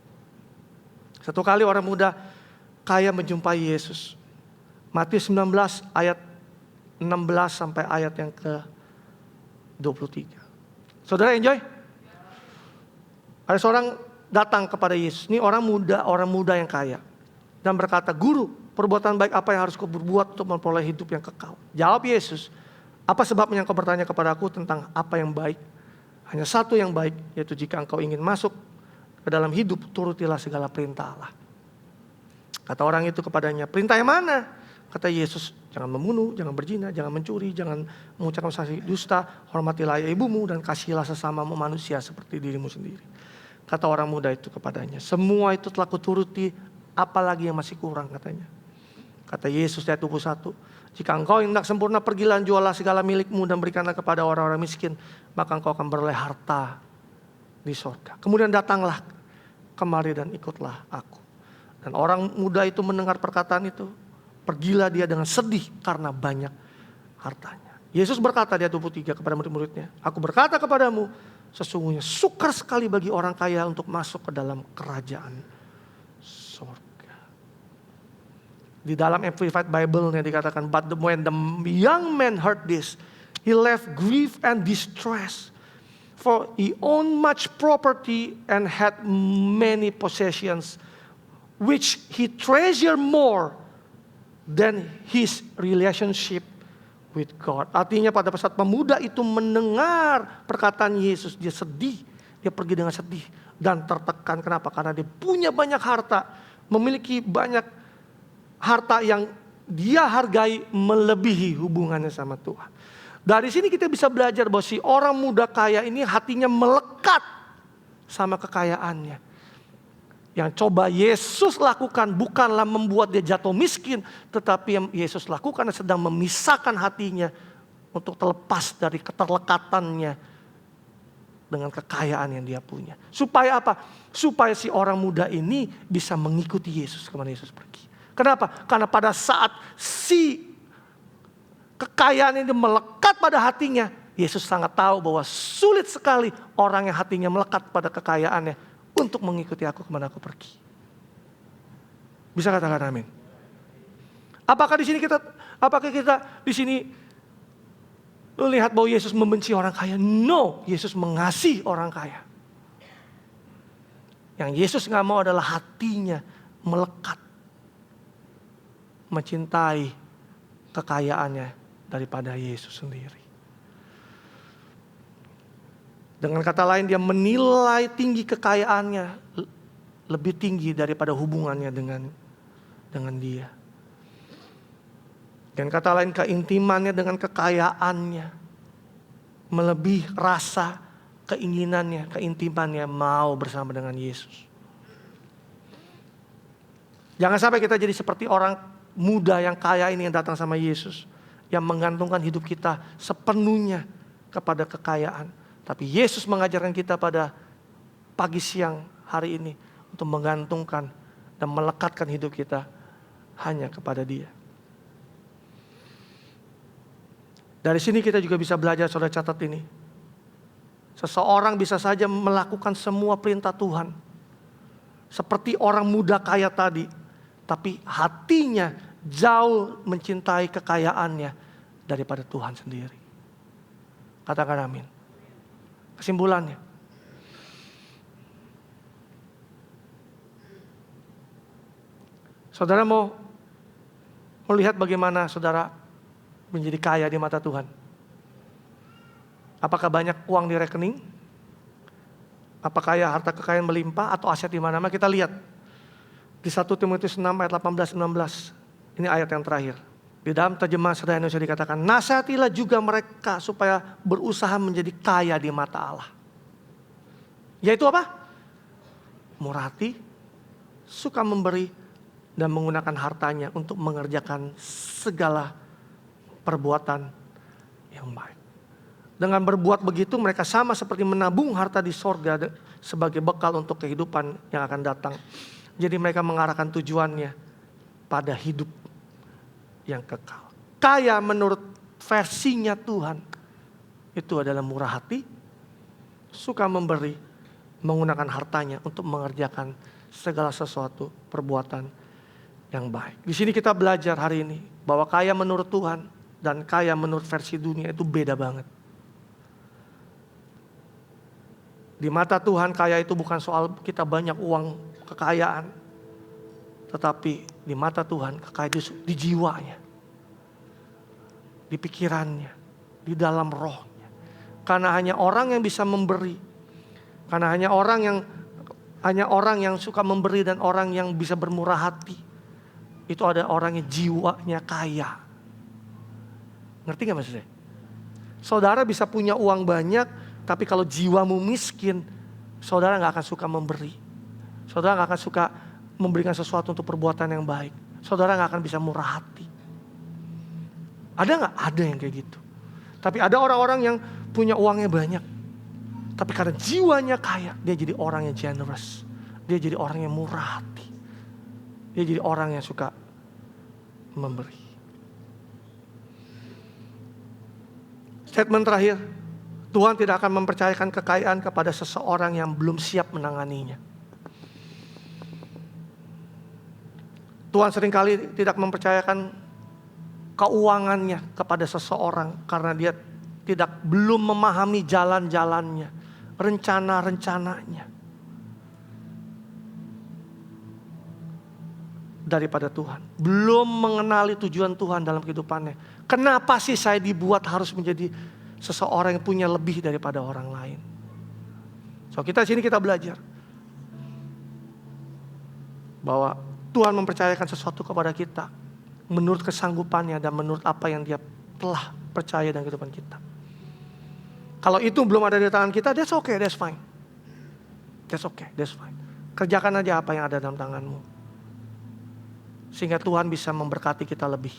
Satu kali orang muda kaya menjumpai Yesus. Matius 19 ayat 16 sampai ayat yang ke-23. Saudara enjoy? Ada seorang datang kepada Yesus. Ini orang muda yang kaya. Dan berkata, "Guru, perbuatan baik apa yang harus kau berbuat untuk memperoleh hidup yang kekal?" Jawab Yesus, "Apa sebabnya engkau bertanya kepada aku tentang apa yang baik? Hanya satu yang baik, yaitu jika engkau ingin masuk ke dalam hidup, turutilah segala perintah Allah." Kata orang itu kepadanya, "Perintah yang mana?" Kata Yesus, "Jangan membunuh, jangan berzina, jangan mencuri, jangan mengucapkan saksi dusta, hormatilah ayah ibumu dan kasihilah sesamamu manusia seperti dirimu sendiri." Kata orang muda itu kepadanya, "Semua itu telah kuturuti, apalagi yang masih kurang?" katanya. Kata Yesus ayat 21, "Jika engkau hendak sempurna, pergilah jualah segala milikmu dan berikanlah kepada orang-orang miskin, maka engkau akan beroleh harta di sorga. Kemudian datanglah kemari dan ikutlah aku." Dan orang muda itu mendengar perkataan itu, pergilah dia dengan sedih karena banyak hartanya. Yesus berkata di ayat 23 kepada murid-muridnya, "Aku berkata kepadamu, sesungguhnya sukar sekali bagi orang kaya untuk masuk ke dalam kerajaan surga." Di dalam Amplified Bible-nya dikatakan, "But when the young man heard this, he left grief and distress. For he owned much property and had many possessions, which he treasured more than his relationship with God." Artinya pada saat pemuda itu mendengar perkataan Yesus, dia sedih. Dia pergi dengan sedih dan tertekan. Kenapa? Karena dia punya banyak harta. Memiliki banyak harta yang dia hargai melebihi hubungannya sama Tuhan. Dari sini kita bisa belajar bahwa si orang muda kaya ini hatinya melekat sama kekayaannya. Yang coba Yesus lakukan bukanlah membuat dia jatuh miskin, tetapi yang Yesus lakukan sedang memisahkan hatinya untuk terlepas dari keterlekatannya dengan kekayaan yang dia punya. Supaya apa? Supaya si orang muda ini bisa mengikuti Yesus kemana Yesus pergi. Kenapa? Karena pada saat si kekayaan ini melekat pada hatinya, Yesus sangat tahu bahwa sulit sekali orang yang hatinya melekat pada kekayaannya untuk mengikuti aku kemana aku pergi. Bisa katakan amin? Apakah kita di sini lihat bahwa Yesus membenci orang kaya? No, Yesus mengasihi orang kaya. Yang Yesus gak mau adalah hatinya melekat, mencintai kekayaannya daripada Yesus sendiri. Dengan kata lain, dia menilai tinggi kekayaannya lebih tinggi daripada hubungannya dengan dia. Dengan kata lain, keintimannya dengan kekayaannya melebihi rasa keinginannya, keintimannya mau bersama dengan Yesus. Jangan sampai kita jadi seperti orang muda yang kaya ini yang datang sama Yesus, yang menggantungkan hidup kita sepenuhnya kepada kekayaan. Tapi Yesus mengajarkan kita pada pagi siang hari ini untuk menggantungkan dan melekatkan hidup kita hanya kepada Dia. Dari sini kita juga bisa belajar, saudara catat ini. Seseorang bisa saja melakukan semua perintah Tuhan. Seperti orang muda kaya tadi. Tapi hatinya jauh mencintai kekayaannya daripada Tuhan sendiri. Katakan amin. Kesimpulannya, saudara mau melihat bagaimana saudara menjadi kaya di mata Tuhan? Apakah banyak uang di rekening? Apakah harta kekayaan melimpah atau aset di mana-mana? Kita lihat di 1 Timotius 6 ayat 18-19. Ini ayat yang terakhir. Di dalam terjemahan Sederhana Indonesia dikatakan, "Nasihatilah juga mereka supaya berusaha menjadi kaya di mata Allah." Yaitu apa? Murah hati, suka memberi, dan menggunakan hartanya untuk mengerjakan segala perbuatan yang baik. Dengan berbuat begitu mereka sama seperti menabung harta di sorga sebagai bekal untuk kehidupan yang akan datang. Jadi mereka mengarahkan tujuannya pada hidup yang kekal. Kaya menurut versinya Tuhan itu adalah murah hati, suka memberi, menggunakan hartanya untuk mengerjakan segala sesuatu perbuatan yang baik. Di sini kita belajar hari ini bahwa kaya menurut Tuhan dan kaya menurut versi dunia itu beda banget. Di mata Tuhan kaya itu bukan soal kita banyak uang, kekayaan. Tetapi di mata Tuhan kekayaan itu di jiwanya. Di pikirannya. Di dalam rohnya. Karena hanya orang yang bisa memberi. Karena hanya orang yang suka memberi dan orang yang bisa bermurah hati. Itu ada orang yang jiwanya kaya. Ngerti gak maksudnya? Saudara bisa punya uang banyak, tapi kalau jiwamu miskin, saudara gak akan suka memberi. Saudara gak akan suka memberikan sesuatu untuk perbuatan yang baik. Saudara gak akan bisa murah hati. Ada gak? Ada yang kayak gitu. Tapi ada orang-orang yang punya uangnya banyak. Tapi karena jiwanya kaya, dia jadi orang yang generous. Dia jadi orang yang murah hati. Dia jadi orang yang suka memberi. Statement terakhir, Tuhan tidak akan mempercayakan kekayaan kepada seseorang yang belum siap menanganinya. Tuhan seringkali tidak mempercayakan keuangannya kepada seseorang karena dia belum memahami jalan-jalannya, rencana-rencananya daripada Tuhan. Belum mengenali tujuan Tuhan dalam kehidupannya. Kenapa sih saya dibuat harus menjadi seseorang yang punya lebih daripada orang lain? So kita sini kita belajar bahwa Tuhan mempercayakan sesuatu kepada kita menurut kesanggupannya dan menurut apa yang Dia telah percaya dalam kehidupan kita. Kalau itu belum ada di tangan kita, that's okay, that's fine. That's okay, that's fine. Kerjakan aja apa yang ada dalam tanganmu. Sehingga Tuhan bisa memberkati kita lebih.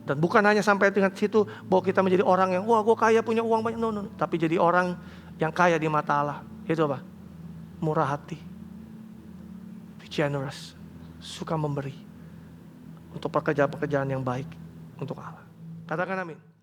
Dan bukan hanya sampai dengan situ bahwa kita menjadi orang yang wah gue kaya punya uang banyak. No. Tapi jadi orang yang kaya di mata Allah. Itu apa? Murah hati. Generous. Suka memberi. Untuk pekerjaan-pekerjaan yang baik. Untuk Allah. Katakan amin.